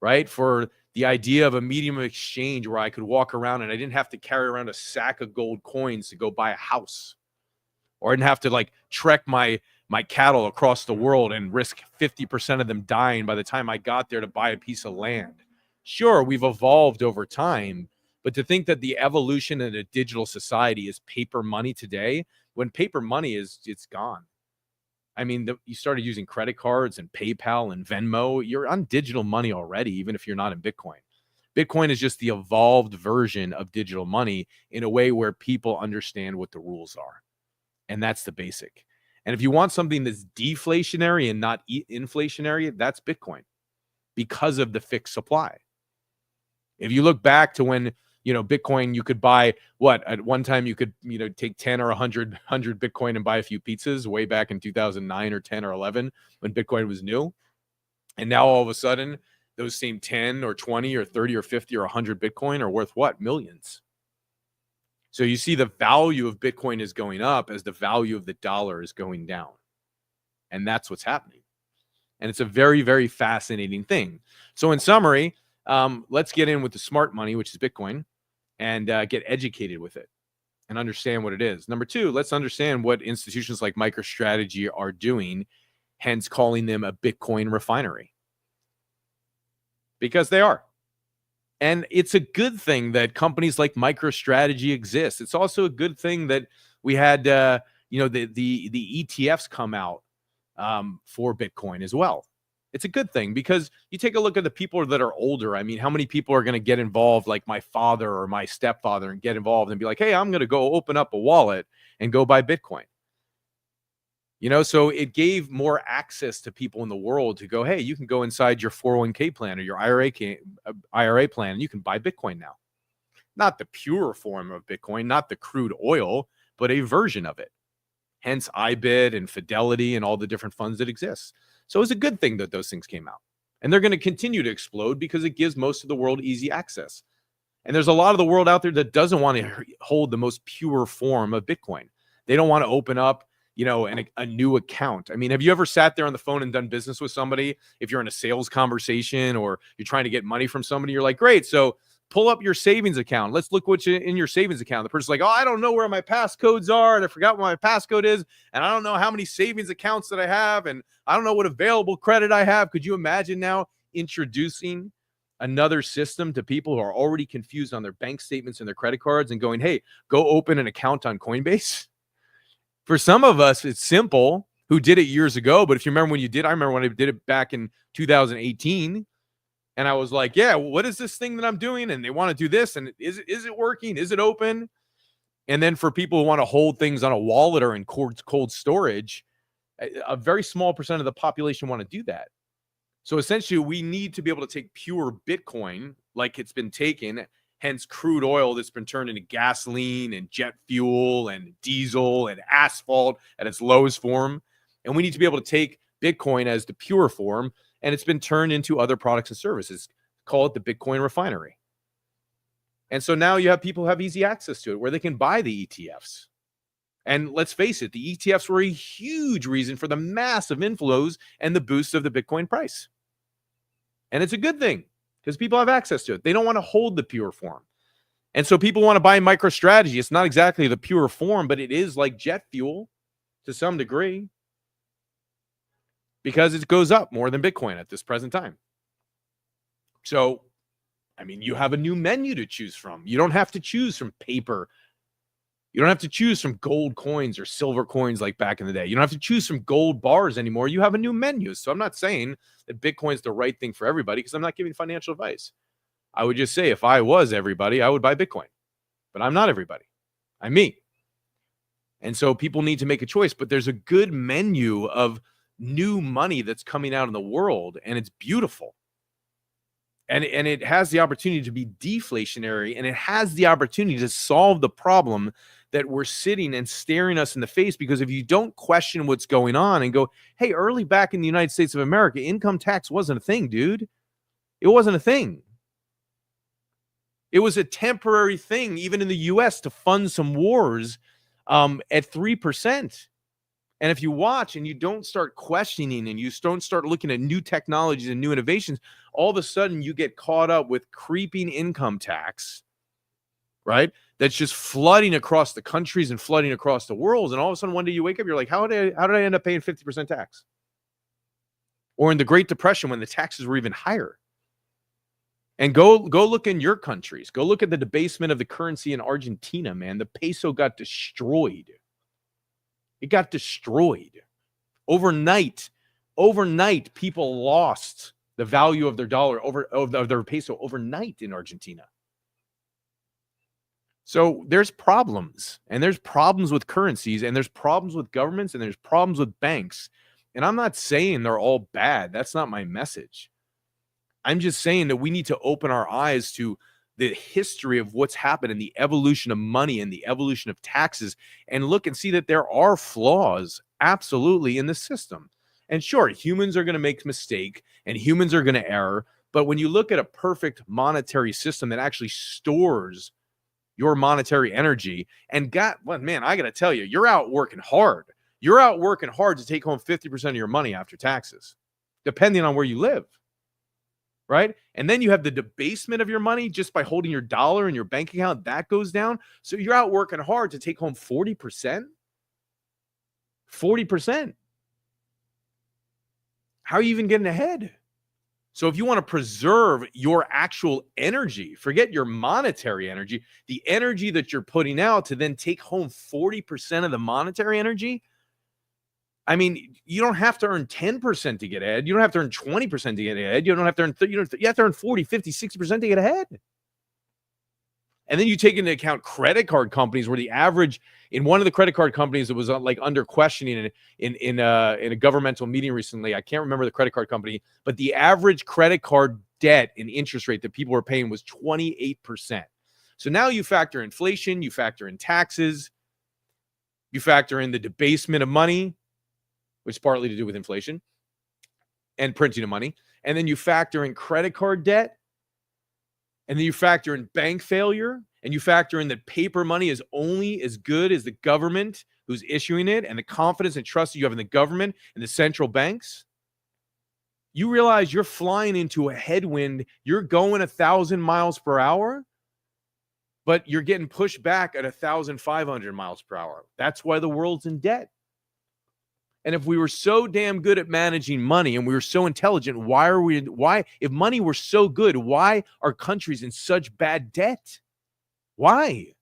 right? For the idea of a medium of exchange where I could walk around and I didn't have to carry around a sack of gold coins to go buy a house. Or I didn't have to like trek my cattle across the world and risk 50% of them dying by the time I got there to buy a piece of land. Sure, we've evolved over time, but to think that the evolution in a digital society is paper money today, when paper money it's gone. I mean, you started using credit cards and PayPal and Venmo. You're on digital money already, even if you're not in Bitcoin. Bitcoin is just the evolved version of digital money in a way where people understand what the rules are. And that's the basic. And if you want something that's deflationary and not inflationary, that's Bitcoin because of the fixed supply. If you look back to when Bitcoin, you could buy what at one time you could, take 10 or 100 Bitcoin and buy a few pizzas way back in 2009 or 10 or 11 when Bitcoin was new. And now all of a sudden, those same 10 or 20 or 30 or 50 or 100 Bitcoin are worth what? Millions. So you see the value of Bitcoin is going up as the value of the dollar is going down. And that's what's happening. And it's a very, very fascinating thing. So in summary, let's get in with the smart money, which is Bitcoin, and get educated with it and understand what it is. Number two, let's understand what institutions like MicroStrategy are doing, hence calling them a Bitcoin refinery. Because they are. And it's a good thing that companies like MicroStrategy exist. It's also a good thing that we had, the ETFs come out for Bitcoin as well. It's a good thing because you take a look at the people that are older. I mean, how many people are going to get involved, like my father or my stepfather, and get involved and be like, hey, I'm going to go open up a wallet and go buy Bitcoin. So it gave more access to people in the world to go, hey, you can go inside your 401k plan or your IRA plan, and you can buy Bitcoin now. Not the pure form of Bitcoin, not the crude oil, but a version of it. Hence IBIT and Fidelity and all the different funds that exist. So it's a good thing that those things came out. And they're going to continue to explode because it gives most of the world easy access. And there's a lot of the world out there that doesn't want to hold the most pure form of Bitcoin. They don't want to open up a new account. I mean, have you ever sat there on the phone and done business with somebody? If you're in a sales conversation or you're trying to get money from somebody, you're like, great, so pull up your savings account. Let's look what's in your savings account. The person's like, oh, I don't know where my passcodes are, and I forgot what my passcode is, and I don't know how many savings accounts that I have, and I don't know what available credit I have. Could you imagine now introducing another system to people who are already confused on their bank statements and their credit cards and going, hey, go open an account on Coinbase? For some of us, it's simple, who did it years ago. But if you remember when you did, I remember when I did it back in 2018. And I was like, yeah, what is this thing that I'm doing? And they want to do this. And is it working? Is it open? And then for people who want to hold things on a wallet or in cold storage, a very small percent of the population want to do that. So essentially, we need to be able to take pure Bitcoin like it's been taken, hence crude oil that's been turned into gasoline and jet fuel and diesel and asphalt at its lowest form. And we need to be able to take Bitcoin as the pure form, and it's been turned into other products and services. Call it the Bitcoin refinery. And so now you have people who have easy access to it where they can buy the ETFs. And let's face it, the ETFs were a huge reason for the massive inflows and the boost of the Bitcoin price. And it's a good thing, because people have access to it. They don't want to hold the pure form. And so people want to buy MicroStrategy. It's not exactly the pure form, but it is like jet fuel to some degree, because it goes up more than Bitcoin at this present time. So, I mean, you have a new menu to choose from. You don't have to choose from paper. You don't have to choose from gold coins or silver coins like back in the day. You don't have to choose from gold bars anymore. You have a new menu. So I'm not saying that Bitcoin is the right thing for everybody, because I'm not giving financial advice. I would just say if I was everybody, I would buy Bitcoin. But I'm not everybody. I'm me. And so people need to make a choice. But there's a good menu of new money that's coming out in the world, and it's beautiful. And it has the opportunity to be deflationary, and it has the opportunity to solve the problem that we're sitting and staring us in the face. Because if you don't question what's going on and go, hey, early back in the United States of America, income tax wasn't a thing, dude. It wasn't a thing. It was a temporary thing, even in the US, to fund some wars at 3%. And if you watch and you don't start questioning and you don't start looking at new technologies and new innovations, all of a sudden you get caught up with creeping income tax, right? That's just flooding across the countries and flooding across the world. And all of a sudden one day you wake up, you're like, how did I end up paying 50% tax? Or in the Great Depression when the taxes were even higher. And go look in your countries. Go look at the debasement of the currency in Argentina, man. The peso got destroyed. It got destroyed. Overnight, people lost the value of their dollar, of their peso overnight in Argentina. So there's problems, and there's problems with currencies, and there's problems with governments, and there's problems with banks. And I'm not saying they're all bad. That's not my message. I'm just saying that we need to open our eyes to the history of what's happened and the evolution of money and the evolution of taxes and look and see that there are flaws absolutely in the system. And sure, humans are going to make mistake and humans are going to err. But when you look at a perfect monetary system that actually stores your monetary energy and man, I got to tell you, you're out working hard. You're out working hard to take home 50% of your money after taxes, depending on where you live. Right? And then you have the debasement of your money just by holding your dollar in your bank account. That goes down. So you're out working hard to take home 40%. 40%. How are you even getting ahead? So if you want to preserve your actual energy, forget your monetary energy, the energy that you're putting out to then take home 40% of the monetary energy. I mean, you don't have to earn 10% to get ahead. You don't have to earn 20% to get ahead. You don't have to earn, you have to earn 40, 50, 60% to get ahead. And then you take into account credit card companies where the average in one of the credit card companies that was like under questioning in a governmental meeting recently. I can't remember the credit card company, but the average credit card debt and interest rate that people were paying was 28%. So now you factor inflation, you factor in taxes, you factor in the debasement of money, which is partly to do with inflation and printing of money. And then you factor in credit card debt. And then you factor in bank failure. And you factor in that paper money is only as good as the government who's issuing it and the confidence and trust that you have in the government and the central banks. You realize you're flying into a headwind. You're going 1,000 miles per hour, but you're getting pushed back at 1,500 miles per hour. That's why the world's in debt. And if we were so damn good at managing money and we were so intelligent, if money were so good, why are countries in such bad debt? Why?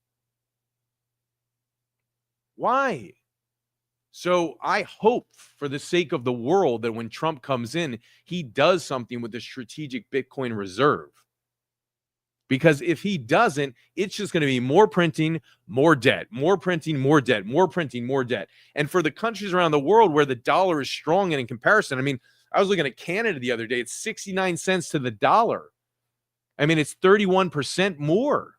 So I hope for the sake of the world that when Trump comes in, he does something with the strategic Bitcoin reserve. Because if he doesn't, it's just going to be more printing, more debt, more printing, more debt, more printing, more debt. And for the countries around the world where the dollar is strong and in comparison, I mean, I was looking at Canada the other day. It's 69 cents to the dollar. I mean, it's 31% more.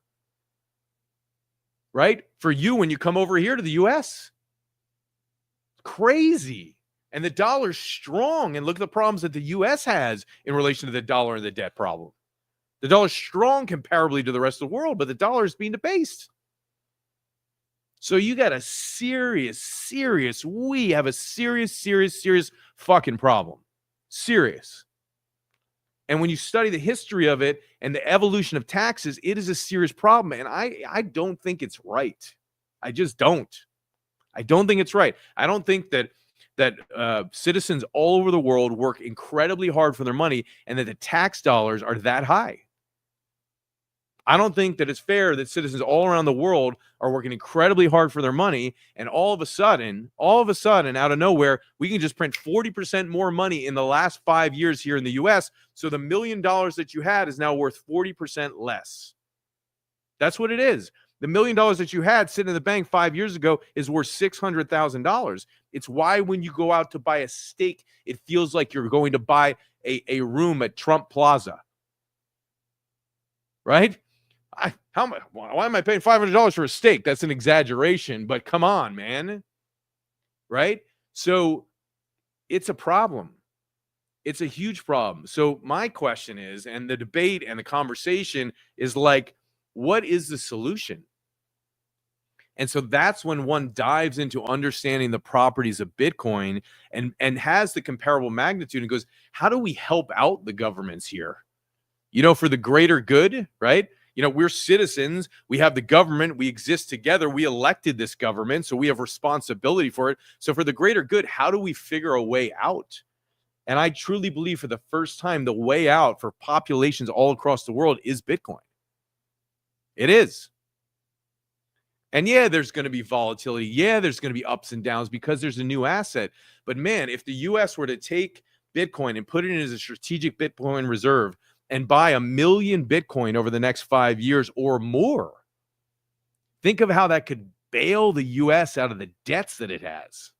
Right? For you when you come over here to the U.S. Crazy. And the dollar's strong. And look at the problems that the U.S. has in relation to the dollar and the debt problem. The dollar's strong comparably to the rest of the world, but the dollar is being debased. So you got a serious fucking problem. Serious. And when you study the history of it and the evolution of taxes, it is a serious problem. And I don't think it's right. I just don't. I don't think it's right. I don't think that citizens all over the world work incredibly hard for their money and that the tax dollars are that high. I don't think that it's fair that citizens all around the world are working incredibly hard for their money, and all of a sudden, out of nowhere, we can just print 40% more money in the last 5 years here in the U.S., so the $1 million that you had is now worth 40% less. That's what it is. The $1 million that you had sitting in the bank 5 years ago is worth $600,000. It's why when you go out to buy a steak, it feels like you're going to buy a room at Trump Plaza. Right? Why am I paying $500 for a steak? That's an exaggeration, but come on, man. Right? So it's a problem. It's a huge problem. So my question is, and the debate and the conversation is like, what is the solution? And so that's when one dives into understanding the properties of Bitcoin and has the comparable magnitude and goes, how do we help out the governments here? For the greater good, right? We're citizens. We have the government. We exist together. We elected this government, so we have responsibility for it. So for the greater good, how do we figure a way out? And I truly believe for the first time, the way out for populations all across the world is Bitcoin. It is. And yeah, there's going to be volatility. Yeah, there's going to be ups and downs because there's a new asset. But man, if the U.S. were to take Bitcoin and put it in as a strategic Bitcoin reserve, and buy 1 million Bitcoin over the next 5 years or more, think of how that could bail the U.S. out of the debts that it has.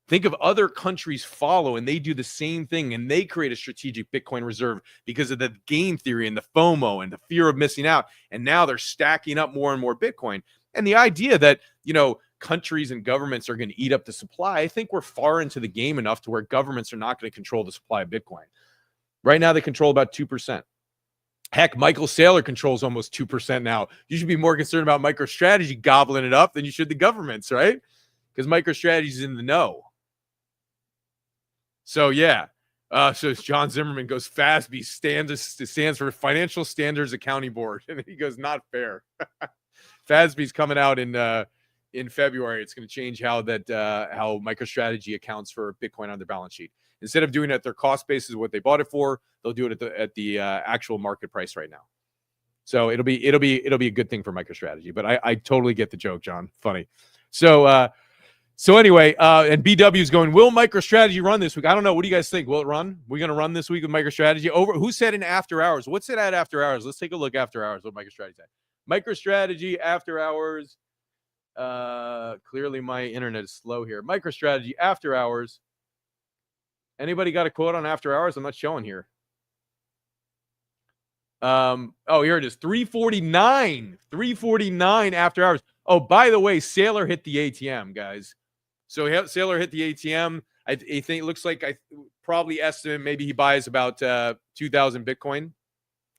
Think of other countries follow and they do the same thing and they create a strategic Bitcoin reserve because of the game theory and the FOMO and the fear of missing out. And now they're stacking up more and more Bitcoin. And the idea that, countries and governments are going to eat up the supply, I think we're far into the game enough to where governments are not going to control the supply of Bitcoin. Right now, they control about 2%. Heck, Michael Saylor controls almost 2% now. You should be more concerned about MicroStrategy gobbling it up than you should the governments, right? Because MicroStrategy is in the know. So yeah. So John Zimmerman goes, FASB stands for Financial Standards Accounting Board, and he goes, not fair. FASB's coming out in February. It's going to change how MicroStrategy accounts for Bitcoin on their balance sheet. Instead of doing it at their cost basis, what they bought it for, they'll do it at the actual market price right now. So it'll be a good thing for MicroStrategy. But I totally get the joke, John. Funny. So anyway, and BW is going, will MicroStrategy run this week? I don't know. What do you guys think? Will it run? We're going to run this week with MicroStrategy over. Who said in after hours? What's it at after hours? Let's take a look after hours. What MicroStrategy said. MicroStrategy after hours. Clearly my internet is slow here. MicroStrategy after hours. Anybody got a quote on after hours? I'm not showing here. Here it is. 349. 349 after hours. Oh, by the way, Saylor hit the ATM, guys. So Saylor hit the ATM. I think it looks like I probably estimate maybe he buys about 2,000 Bitcoin,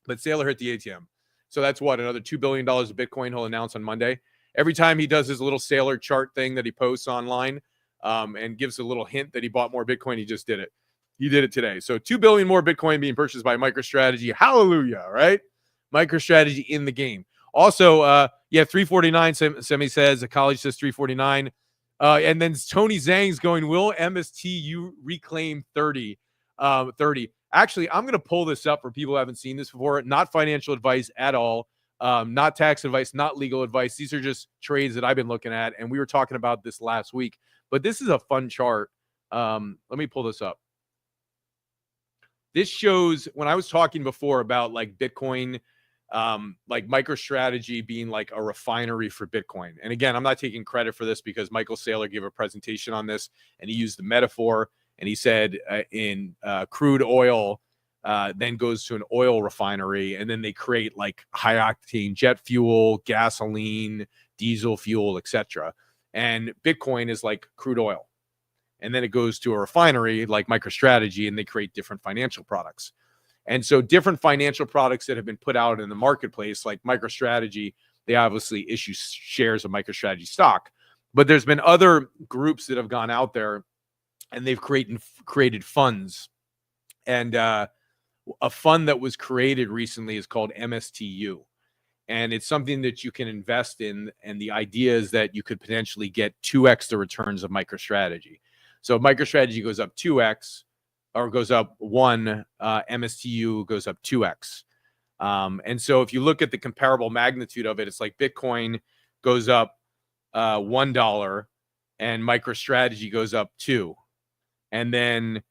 but Saylor hit the ATM. So that's what, another $2 billion of Bitcoin he'll announce on Monday. Every time he does his little Saylor chart thing that he posts online and gives a little hint that he bought more Bitcoin, he just did it. He did it today. So 2 billion more Bitcoin being purchased by MicroStrategy. Hallelujah, right? MicroStrategy in the game. Also, 349, Semi says. A college says 349. And then Tony Zhang's going, will MSTU reclaim 30? 30. Actually, I'm going to pull this up for people who haven't seen this before. Not financial advice at all. Not tax advice, not legal advice. These are just trades that I've been looking at. And we were talking about this last week. But this is a fun chart. Let me pull this up. This shows, when I was talking before about like Bitcoin, like MicroStrategy being like a refinery for Bitcoin. And again, I'm not taking credit for this because Michael Saylor gave a presentation on this and he used the metaphor and he said in crude oil then goes to an oil refinery and then they create like high octane jet fuel, gasoline, diesel fuel, etc. And Bitcoin is like crude oil. And then it goes to a refinery like MicroStrategy and they create different financial products. And so different financial products that have been put out in the marketplace, like MicroStrategy, they obviously issue shares of MicroStrategy stock. But there's been other groups that have gone out there and they've created funds. And a fund that was created recently is called MSTU. And it's something that you can invest in. And the idea is that you could potentially get 2x the returns of MicroStrategy. So if MicroStrategy goes up 2x or goes up 1, MSTU goes up 2x. And so if you look at the comparable magnitude of it, it's like Bitcoin goes up $1 and MicroStrategy goes up 2. And then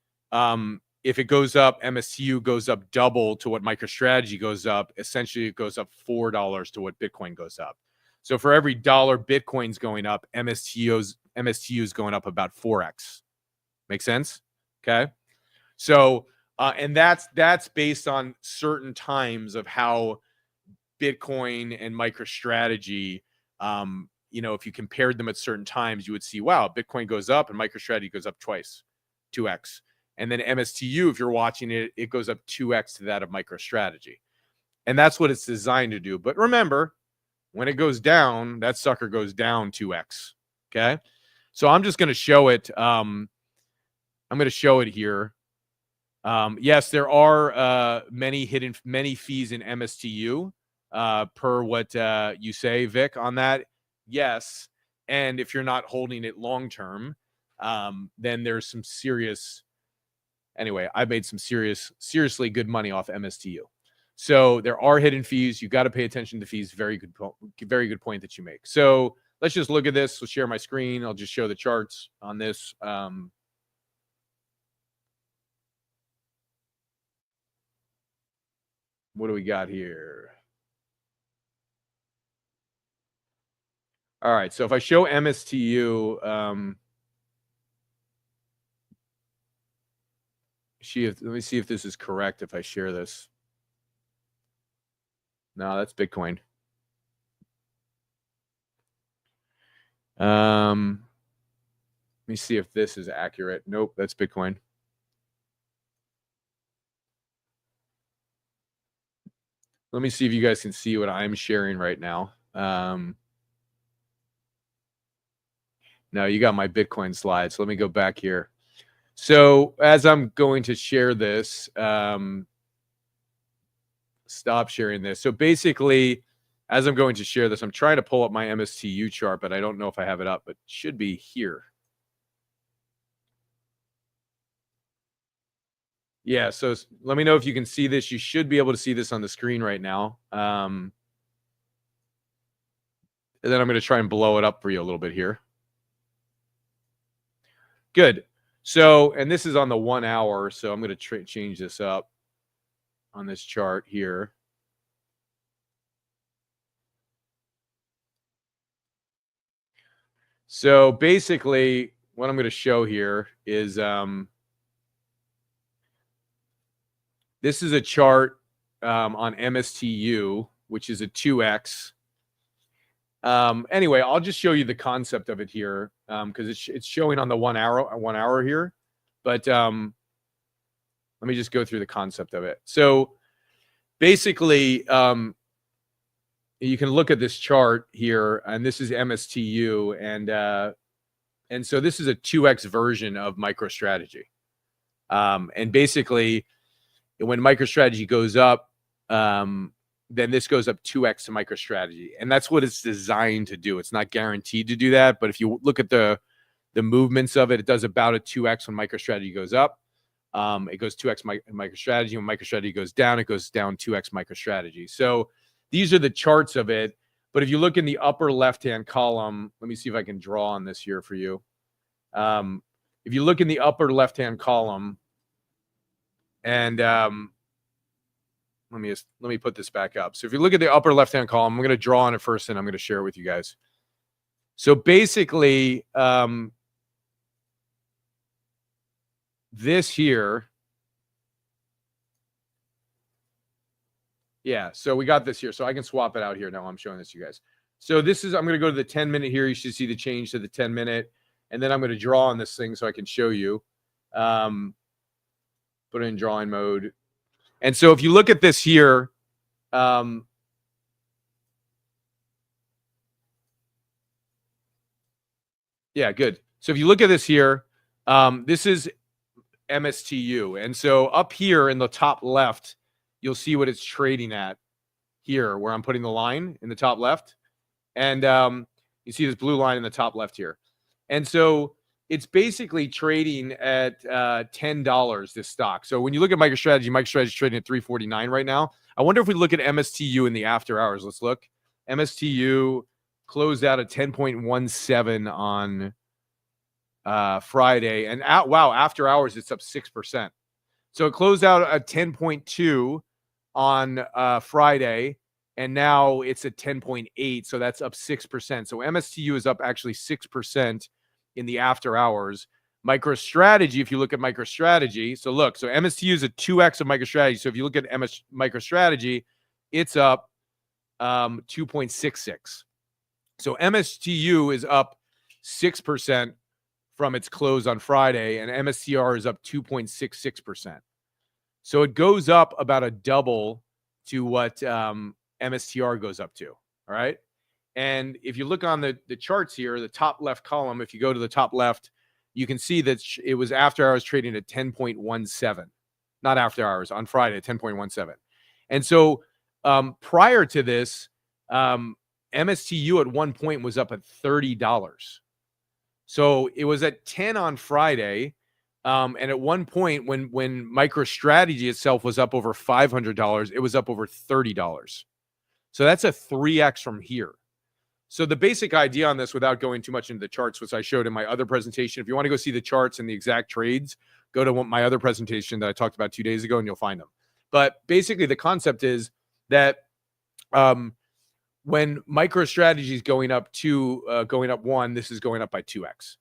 if it goes up, MSTU goes up double to what MicroStrategy goes up. Essentially, it goes up $4 to what Bitcoin goes up. So for every dollar Bitcoin's going up, MSTU is going up about 4x. Make sense? Okay. So, and that's based on certain times of how Bitcoin and MicroStrategy, if you compared them at certain times, you would see, wow, Bitcoin goes up and MicroStrategy goes up twice, 2x. And then MSTU, if you're watching it, it goes up 2x to that of MicroStrategy. And that's what it's designed to do. But remember, when it goes down, that sucker goes down 2x. Okay. So I'm just going to show it. I'm going to show it here. Yes, there are many fees in MSTU per what you say, Vic, on that. Yes. And if you're not holding it long term, then there's some serious. Anyway, I made some seriously good money off MSTU. So there are hidden fees. You got to pay attention to fees. Very good point that you make. So let's just look at this. Let's share my screen. I'll just show the charts on this. What do we got here? All right. So if I show MSTU, Let me see if this is correct if I share this. No, that's Bitcoin. Let me see if this is accurate. Nope, that's Bitcoin. Let me see if you guys can see what I'm sharing right now. No, you got my Bitcoin slide. So let me go back here. So as I'm going to share this, stop sharing this. So basically, as I'm going to share this, I'm trying to pull up my MSTU chart, but I don't know if I have it up, but it should be here. Yeah, so let me know if you can see this. You should be able to see this on the screen right now. And then I'm going to try and blow it up for you a little bit here. Good. So, and this is on the 1 hour. So I'm going to change this up on this chart here. So basically, what I'm going to show here is this is a chart on MSTU, which is a 2x. Anyway, I'll just show you the concept of it here because it's showing on the 1 hour here. But let me just go through the concept of it. So basically, you can look at this chart here, and this is MSTU, and so this is a 2x version of MicroStrategy. And basically, when MicroStrategy goes up, then this goes up 2x to MicroStrategy, and that's what it's designed to do. It's not guaranteed to do that, but if you look at the movements of it, it does about a 2x when MicroStrategy goes up. It goes 2x MicroStrategy. When MicroStrategy goes down, it goes down 2x MicroStrategy. So these are the charts of it. But if you look in the upper left-hand column, let me see if I can draw on this here for you. If you look in the upper left-hand column, and let me put this back up. So if you look at the upper left-hand column, I'm going to draw on it first, and I'm going to share it with you guys. So basically, this here, yeah, so we got this here. So I can swap it out here now. I'm showing this to you guys. So this is, I'm going to go to the 10-minute here. You should see the change to the 10-minute. And then I'm going to draw on this thing so I can show you. Put it in drawing mode. And so if you look at this here, yeah, good. So if you look at this here, this is MSTU. And so up here in the top left, you'll see what it's trading at here, where I'm putting the line in the top left. And you see this blue line in the top left here. And so it's basically trading at $10, this stock. So when you look at MicroStrategy is trading at $3.49 right now. I wonder if we look at MSTU in the after hours. Let's look. MSTU closed out at 10.17 on Friday. And wow, after hours, it's up 6%. So it closed out at 10.2 on Friday, and now it's at 10.8. So that's up 6%. So MSTU is up actually 6% in the after hours. MicroStrategy, if you look at MicroStrategy, so look, so MSTU is a 2x of MicroStrategy. So if you look at MicroStrategy, it's up 2.66. So MSTU is up 6% from its close on Friday, and MSTR is up 2.66%. So it goes up about a double to what MSTR goes up to. All right. And if you look on the charts here, the top left column, if you go to the top left, you can see that it was after hours trading at 10.17, not after hours, on Friday at 10.17. And so prior to this, MSTU at one point was up at $30. So it was at 10 on Friday. And at one point when MicroStrategy itself was up over $500, it was up over $30. So that's a 3x from here. So the basic idea on this, without going too much into the charts, which I showed in my other presentation, if you want to go see the charts and the exact trades, go to my other presentation that I talked about 2 days ago, and you'll find them. But basically, the concept is that when MicroStrategy is going up 1, this is going up by 2x.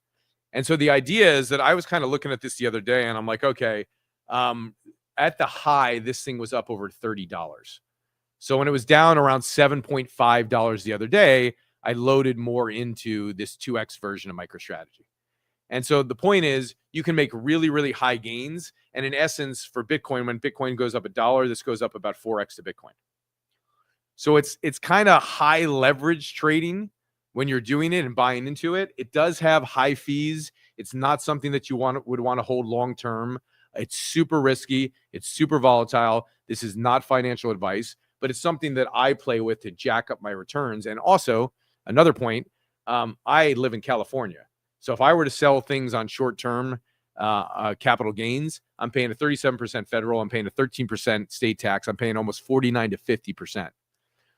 And so the idea is that I was kind of looking at this the other day, and I'm like, okay, At the high, this thing was up over $30. So when it was down around $7.5 the other day, I loaded more into this 2x version of MicroStrategy. And so the point is, you can make really, really high gains. And in essence, for Bitcoin, when Bitcoin goes up $1, this goes up about 4x to Bitcoin. So it's kind of high leverage trading when you're doing it and buying into it. It does have high fees. It's not something that you would want to hold long term. It's super risky. It's super volatile. This is not financial advice, but it's something that I play with to jack up my returns. And also, another point, I live in California. So if I were to sell things on short-term capital gains, I'm paying a 37% federal. I'm paying a 13% state tax. I'm paying almost 49 to 50%.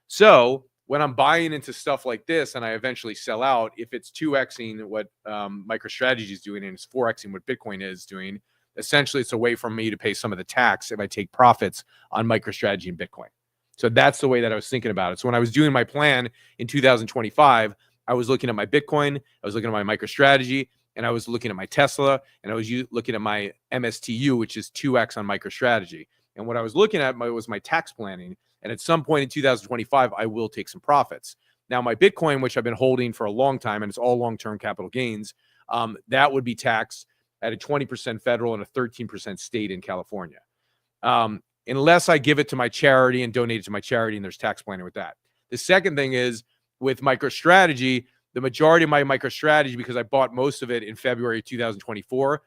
So when I'm buying into stuff like this and I eventually sell out, if it's 2xing what MicroStrategy is doing and it's 4xing what Bitcoin is doing, essentially it's a way for me to pay some of the tax if I take profits on MicroStrategy and Bitcoin. So that's the way that I was thinking about it. So when I was doing my plan in 2025, I was looking at my Bitcoin, I was looking at my MicroStrategy, and I was looking at my Tesla, and I was looking at my MSTU, which is 2x on MicroStrategy. And what I was looking at was my tax planning. And at some point in 2025, I will take some profits. Now, my Bitcoin, which I've been holding for a long time, and it's all long-term capital gains, that would be taxed at a 20% federal and a 13% state in California. Unless I give it to my charity and donate it to my charity, and there's tax planning with that. The second thing is with MicroStrategy, the majority of my MicroStrategy, because I bought most of it in February 2024,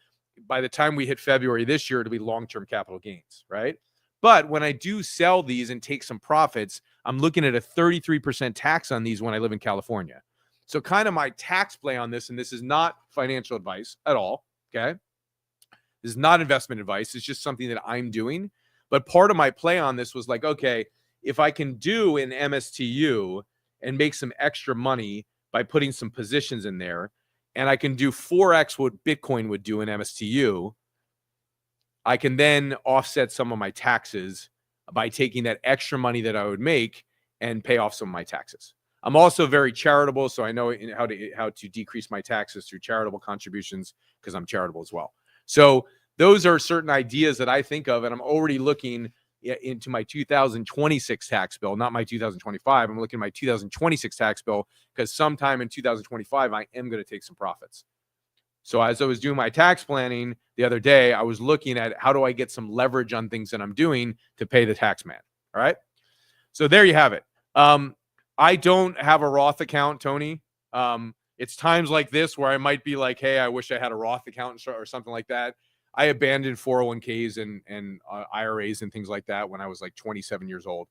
by the time we hit February this year, it'll be long-term capital gains, right? But when I do sell these and take some profits, I'm looking at a 33% tax on these when I live in California. So kind of my tax play on this, and this is not financial advice at all, okay? This is not investment advice. It's just something that I'm doing. But part of my play on this was like, okay, if I can do an MSTU and make some extra money by putting some positions in there, and I can do 4x what Bitcoin would do in MSTU, I can then offset some of my taxes by taking that extra money that I would make and pay off some of my taxes. I'm also very charitable, so I know how to decrease my taxes through charitable contributions because I'm charitable as well. So those are certain ideas that I think of, and I'm already looking into my 2026 tax bill, not my 2025. I'm looking at my 2026 tax bill because sometime in 2025, I am going to take some profits. So as I was doing my tax planning the other day, I was looking at how do I get some leverage on things that I'm doing to pay the tax man. All right. So there you have it. I don't have a Roth account, Tony. It's times like this where I might be like, hey, I wish I had a Roth account or something like that. I abandoned 401ks and IRAs and things like that when I was like 27 years old,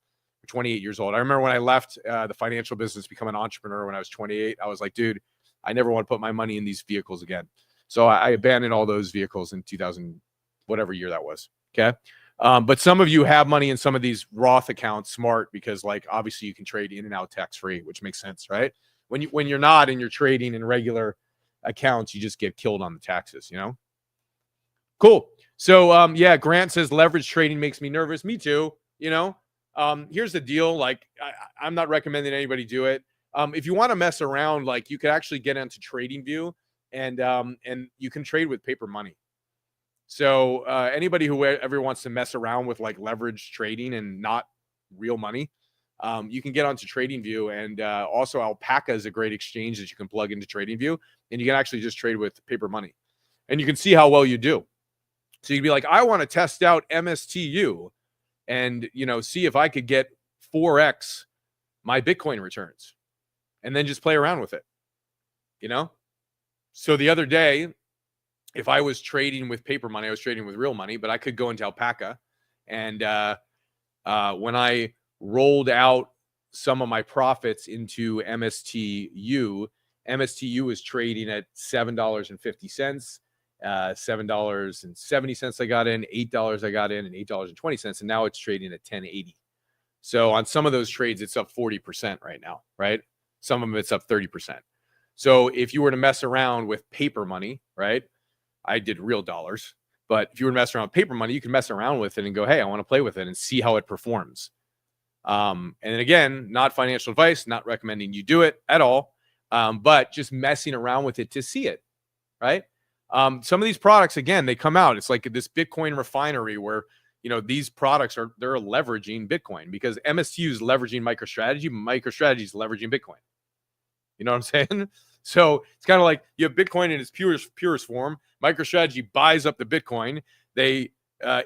28 years old. I remember when I left the financial business to become an entrepreneur when I was 28, I was like, dude, I never want to put my money in these vehicles again. So I abandoned all those vehicles in 2000, whatever year that was. Okay. But some of you have money in some of these Roth accounts, smart, because like obviously you can trade in and out tax free, which makes sense, right? When you're not and you're trading in regular accounts, you just get killed on the taxes, you know? Cool. So yeah, Grant says leverage trading makes me nervous. Me too. You know, here's the deal. Like I'm not recommending anybody do it. If you want to mess around, like you could actually get into TradingView and you can trade with paper money. So anybody who ever wants to mess around with like leverage trading and not real money, you can get onto TradingView, and also Alpaca is a great exchange that you can plug into TradingView, and you can actually just trade with paper money, and you can see how well you do. So you'd be like, I want to test out MSTU and, you know, see if I could get 4x my Bitcoin returns and then just play around with it, you know? So the other day, if I was trading with paper money, I was trading with real money, but I could go into Alpaca. And when I rolled out some of my profits into MSTU, MSTU was trading at $7.50. $7.70 I got in, $8 I got in, and $8.20, and now it's trading at $10.80. So on some of those trades, it's up 40% right now, right? Some of them it's up 30%. So if you were to mess around with paper money, right? I did real dollars, but if you were to mess around with paper money, you can mess around with it and go, hey, I want to play with it and see how it performs. And again, not financial advice, not recommending you do it at all, but just messing around with it to see it, right? Some of these products, again, they come out. It's like this Bitcoin Refinery where these products they're leveraging Bitcoin because MSTU is leveraging MicroStrategy. MicroStrategy is leveraging Bitcoin. You know what I'm saying? So it's kind of like you have Bitcoin in its purest form. MicroStrategy buys up the Bitcoin. They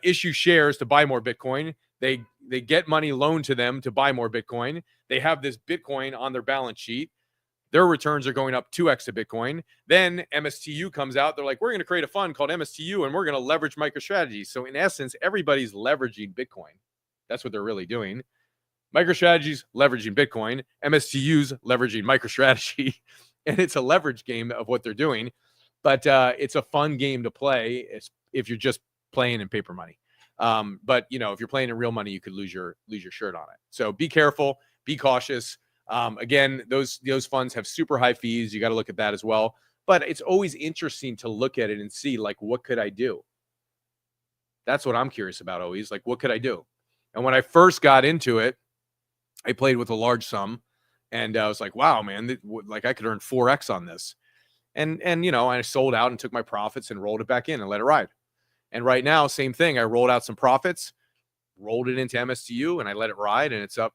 issue shares to buy more Bitcoin. They get money loaned to them to buy more Bitcoin. They have this Bitcoin on their balance sheet. Their returns are going up 2x to Bitcoin. Then MSTU comes out. They're like, we're going to create a fund called MSTU and we're going to leverage MicroStrategy. So in essence, everybody's leveraging Bitcoin. That's what they're really doing. MicroStrategy's leveraging Bitcoin. MSTU's leveraging MicroStrategy. And it's a leverage game of what they're doing. But it's a fun game to play if you're just playing in paper money. But if you're playing in real money, you could lose your shirt on it. So be careful, be cautious. Again, those funds have super high fees. You got to look at that as well. But it's always interesting to look at it and see, like, what could I do? That's what I'm curious about always. Like, what could I do? And when I first got into it, I played with a large sum, and I was like, wow, man, like I could earn 4x on this. And I sold out and took my profits and rolled it back in and let it ride. And right now, same thing. I rolled out some profits, rolled it into MSTU, and I let it ride, and it's up.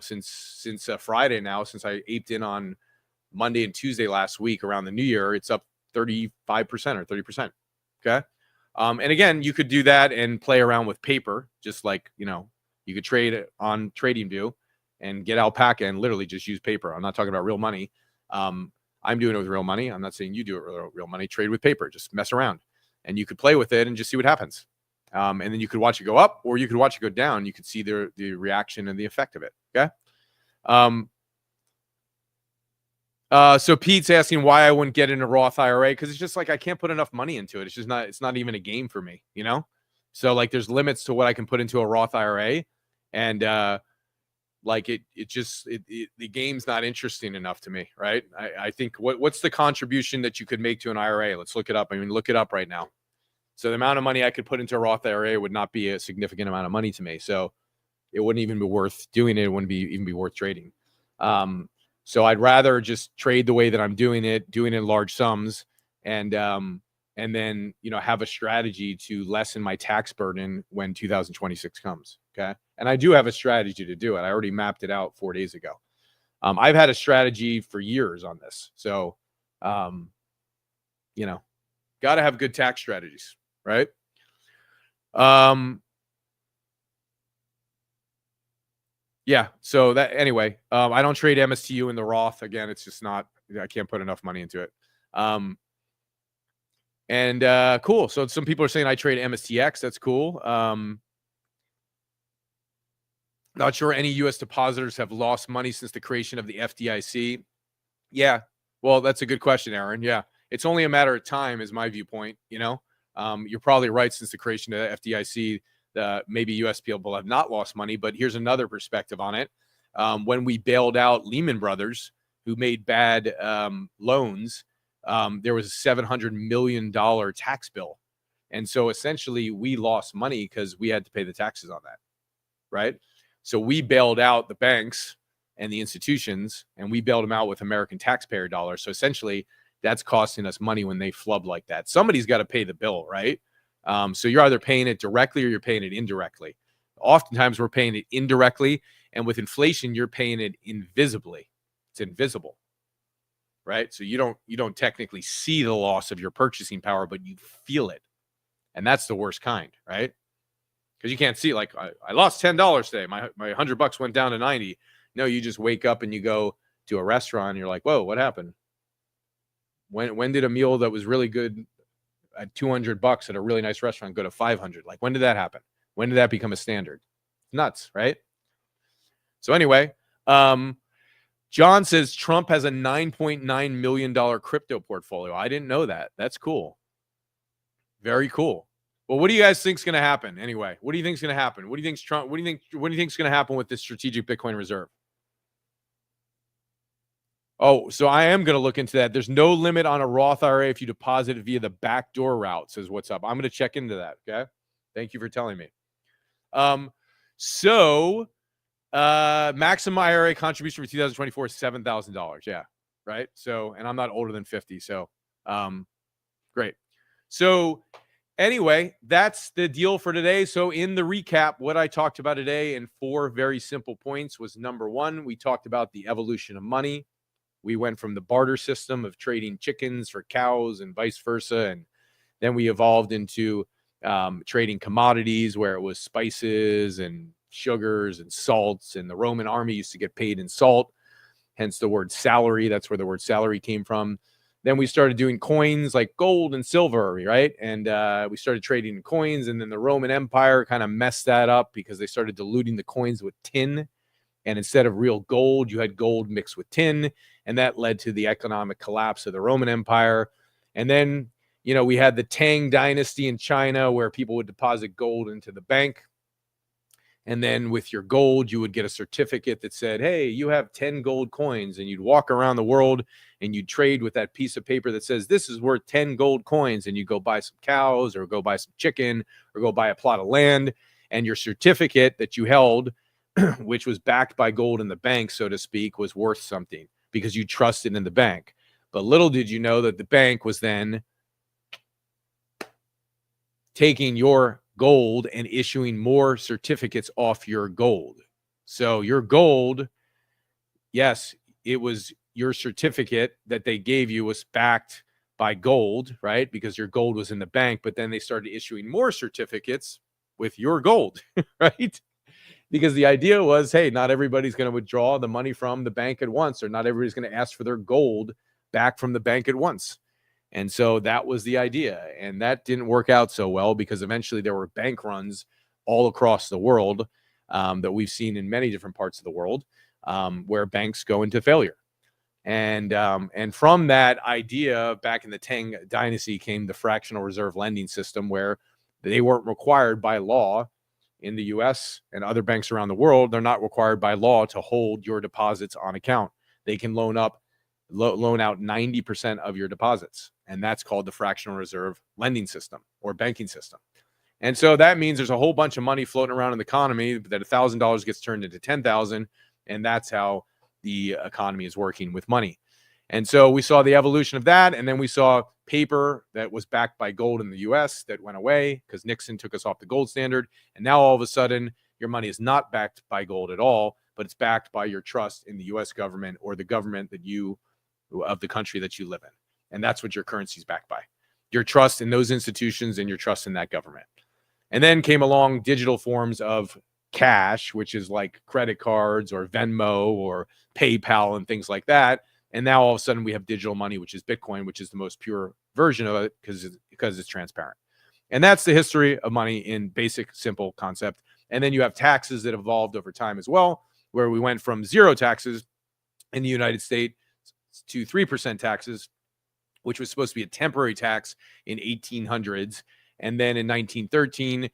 Since Friday now, since I aped in on Monday and Tuesday last week around the new year, it's up 35% or 30%. Okay. And again, you could do that and play around with paper, just like, you could trade on TradingView and get Alpaca and literally just use paper. I'm not talking about real money. I'm doing it with real money. I'm not saying you do it with real money. Trade with paper, just mess around, and you could play with it and just see what happens. And then you could watch it go up or you could watch it go down. You could see the reaction and the effect of it. Okay. So Pete's asking why I wouldn't get in a Roth IRA. Cause it's just like, I can't put enough money into it. It's not even a game for me, So like there's limits to what I can put into a Roth IRA. And, like the game's not interesting enough to me. Right. I think what's the contribution that you could make to an IRA? Let's look it up. I mean, look it up right now. So the amount of money I could put into a Roth IRA would not be a significant amount of money to me. So it wouldn't even be worth doing it. It wouldn't even be worth trading. So I'd rather just trade the way that I'm doing it in large sums, and then have a strategy to lessen my tax burden when 2026 comes. Okay, and I do have a strategy to do it. I already mapped it out 4 days ago. I've had a strategy for years on this. So, got to have good tax strategies. Right. Yeah. So that anyway, I don't trade MSTU in the Roth. Again, it's just not, I can't put enough money into it. Cool. So some people are saying I trade MSTX. That's cool. Not sure any U.S. depositors have lost money since the creation of the FDIC. Yeah. Well, that's a good question, Aaron. Yeah. It's only a matter of time is my viewpoint. You're probably right. Since the creation of the FDIC, maybe U.S. people have not lost money, but here's another perspective on it. When we bailed out Lehman Brothers, who made bad loans, there was a $700 million tax bill. And so essentially we lost money because we had to pay the taxes on that, right? So we bailed out the banks and the institutions, and we bailed them out with American taxpayer dollars. So essentially that's costing us money when they flub like that. Somebody's got to pay the bill, right? So you're either paying it directly or you're paying it indirectly. Oftentimes we're paying it indirectly, and with inflation, you're paying it invisibly. It's invisible, right? So you don't technically see the loss of your purchasing power, but you feel it. And that's the worst kind, right? Because you can't see, like, I lost $10 today. My $100 went down to 90. No, you just wake up and you go to a restaurant and you're like, whoa, what happened? When did a meal that was really good at $200 at a really nice restaurant go to 500? Like, when did that happen? When did that become a standard? Nuts, right? So anyway, John says Trump has a $9.9 million crypto portfolio. I didn't know that. That's cool. Very cool. Well, what do you guys think is going to happen anyway? What do you think is going to happen? What do you think is going to happen with this strategic Bitcoin reserve? Oh, so I am going to look into that. There's no limit on a Roth IRA if you deposit it via the backdoor route, says what's up. I'm going to check into that. Okay. Thank you for telling me. Maximum IRA contribution for 2024 is $7,000. Yeah. Right. So, and I'm not older than 50. So, Great. So anyway, that's the deal for today. So in the recap, what I talked about today in 4 very simple points was number 1, we talked about the evolution of money. We went from the barter system of trading chickens for cows and vice versa. And then we evolved into trading commodities where it was spices and sugars and salts. And the Roman army used to get paid in salt, hence the word salary. That's where the word salary came from. Then we started doing coins like gold and silver, right? And we started trading in coins. And then the Roman Empire kind of messed that up because they started diluting the coins with tin. And instead of real gold, you had gold mixed with tin. And that led to the economic collapse of the Roman Empire. And then, we had the Tang dynasty in China where people would deposit gold into the bank. And then with your gold, you would get a certificate that said, hey, you have 10 gold coins. And you'd walk around the world and you'd trade with that piece of paper that says, this is worth 10 gold coins. And you go buy some cows or go buy some chicken or go buy a plot of land. And your certificate that you held, which was backed by gold in the bank, so to speak, was worth something because you trusted in the bank. But little did you know that the bank was then taking your gold and issuing more certificates off your gold. So your gold, yes, it was your certificate that they gave you was backed by gold, right? Because your gold was in the bank, but then they started issuing more certificates with your gold, right? Because the idea was, hey, not everybody's going to withdraw the money from the bank at once, or not everybody's going to ask for their gold back from the bank at once. And so that was the idea. And that didn't work out so well because eventually there were bank runs all across the world that we've seen in many different parts of the world where banks go into failure. And from that idea back in the Tang dynasty came the fractional reserve lending system, where they weren't required by law in the US and other banks around the world. They're not required by law to hold your deposits on account. They can loan out 90% of your deposits. And that's called the fractional reserve lending system or banking system. And so that means there's a whole bunch of money floating around in the economy that $1,000 gets turned into 10,000. And that's how the economy is working with money. And so we saw the evolution of that. And then we saw paper that was backed by gold in the US that went away because Nixon took us off the gold standard. And now all of a sudden, your money is not backed by gold at all, but it's backed by your trust in the US government or the government of the country that you live in. And that's what your currency is backed by. Your trust in those institutions and your trust in that government. And then came along digital forms of cash, which is like credit cards or Venmo or PayPal and things like that. And now all of a sudden we have digital money, which is Bitcoin, which is the most pure version of it because it's transparent. And that's the history of money in basic, simple concept. And then you have taxes that evolved over time as well, where we went from 0 taxes in the United States to 3% taxes, which was supposed to be a temporary tax in 1800s. And then in 1913,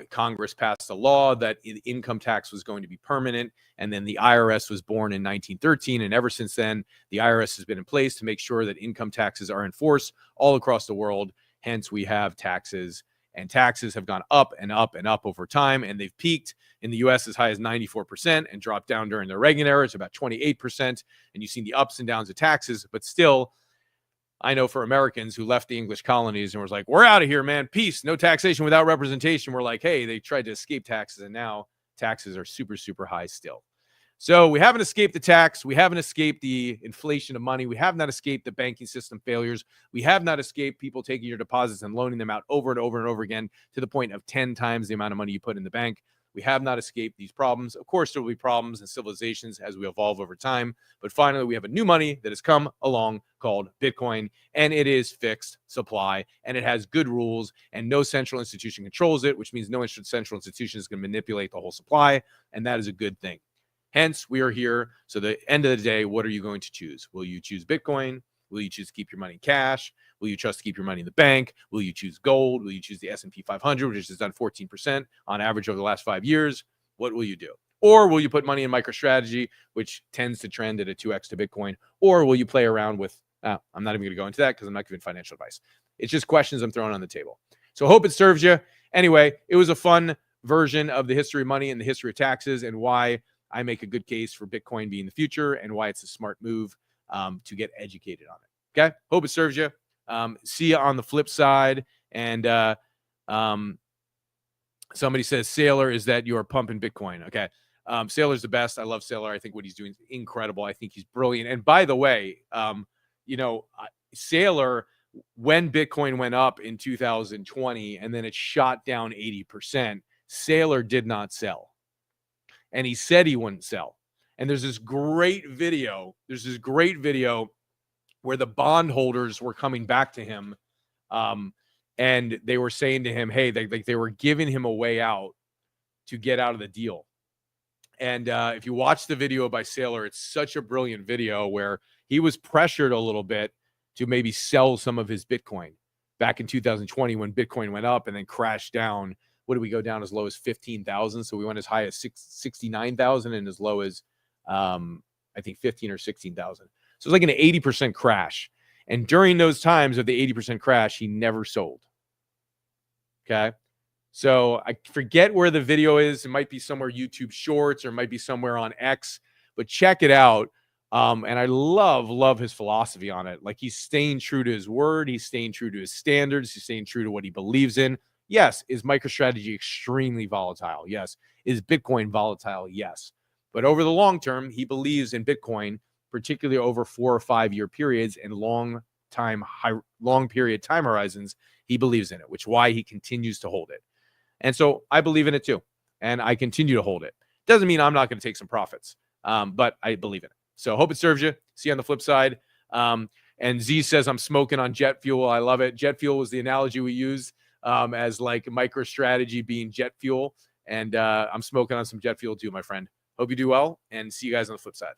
Congress passed a law that income tax was going to be permanent. And then the IRS was born in 1913. And ever since then, the IRS has been in place to make sure that income taxes are enforced all across the world. Hence, we have taxes, and taxes have gone up and up and up over time. And they've peaked in the US as high as 94% and dropped down during the Reagan era to about 28%. And you've seen the ups and downs of taxes, but still, I know for Americans who left the English colonies and was like, we're out of here, man. Peace. No taxation without representation. We're like, hey, they tried to escape taxes, and now taxes are super, super high still. So we haven't escaped the tax. We haven't escaped the inflation of money. We have not escaped the banking system failures. We have not escaped people taking your deposits and loaning them out over and over and over again to the point of 10 times the amount of money you put in the bank. We have not escaped these problems. Of course, there will be problems in civilizations as we evolve over time. But finally, we have a new money that has come along called Bitcoin, and it is fixed supply, and it has good rules, and no central institution controls it, which means no central institution is going to manipulate the whole supply, and that is a good thing. Hence, we are here. So the end of the day, what are you going to choose? Will you choose Bitcoin? Will you choose to keep your money in cash? Will you trust to keep your money in the bank? Will you choose gold? Will you choose the S&P 500, which has done 14% on average over the last 5 years? What will you do? Or will you put money in Microstrategy, which tends to trend at a 2x to Bitcoin? Or will you play around with, I'm not even going to go into that because I'm not giving financial advice. It's just questions I'm throwing on the table. So I hope it serves you. Anyway, it was a fun version of the history of money and the history of taxes and why I make a good case for Bitcoin being the future and why it's a smart move to get educated on it. Okay. Hope it serves you. See you on the flip side. And somebody says, Sailor, is that you're pumping Bitcoin? Okay. Sailor's the best. I love Sailor. I think what he's doing is incredible. I think he's brilliant. And by the way, Sailor, when Bitcoin went up in 2020 and then it shot down 80%, Sailor did not sell. And he said he wouldn't sell. And there's this great video. Where the bondholders were coming back to him, and they were saying to him, hey, they were giving him a way out to get out of the deal. And if you watch the video by Sailor, it's such a brilliant video where he was pressured a little bit to maybe sell some of his Bitcoin back in 2020 when Bitcoin went up and then crashed down. What did we go down as low as 15,000? So we went as high as 69,000 and as low as I think 15 or 16,000. So it's like an 80% crash. And during those times of the 80% crash, he never sold. Okay. So I forget where the video is. It might be somewhere YouTube Shorts or it might be somewhere on X, but check it out. And I love his philosophy on it. Like, he's staying true to his word. He's staying true to his standards. He's staying true to what he believes in. Yes. Is MicroStrategy extremely volatile? Yes. Is Bitcoin volatile? Yes. But over the long term, he believes in Bitcoin, particularly over 4 or 5 year periods and long period time horizons. He believes in it, which is why he continues to hold it. And so I believe in it too. And I continue to hold it. Doesn't mean I'm not going to take some profits, but I believe in it. So hope it serves you. See you on the flip side. And Z says, I'm smoking on jet fuel. I love it. Jet fuel was the analogy we use as like MicroStrategy being jet fuel. And I'm smoking on some jet fuel too, my friend. Hope you do well, and see you guys on the flip side.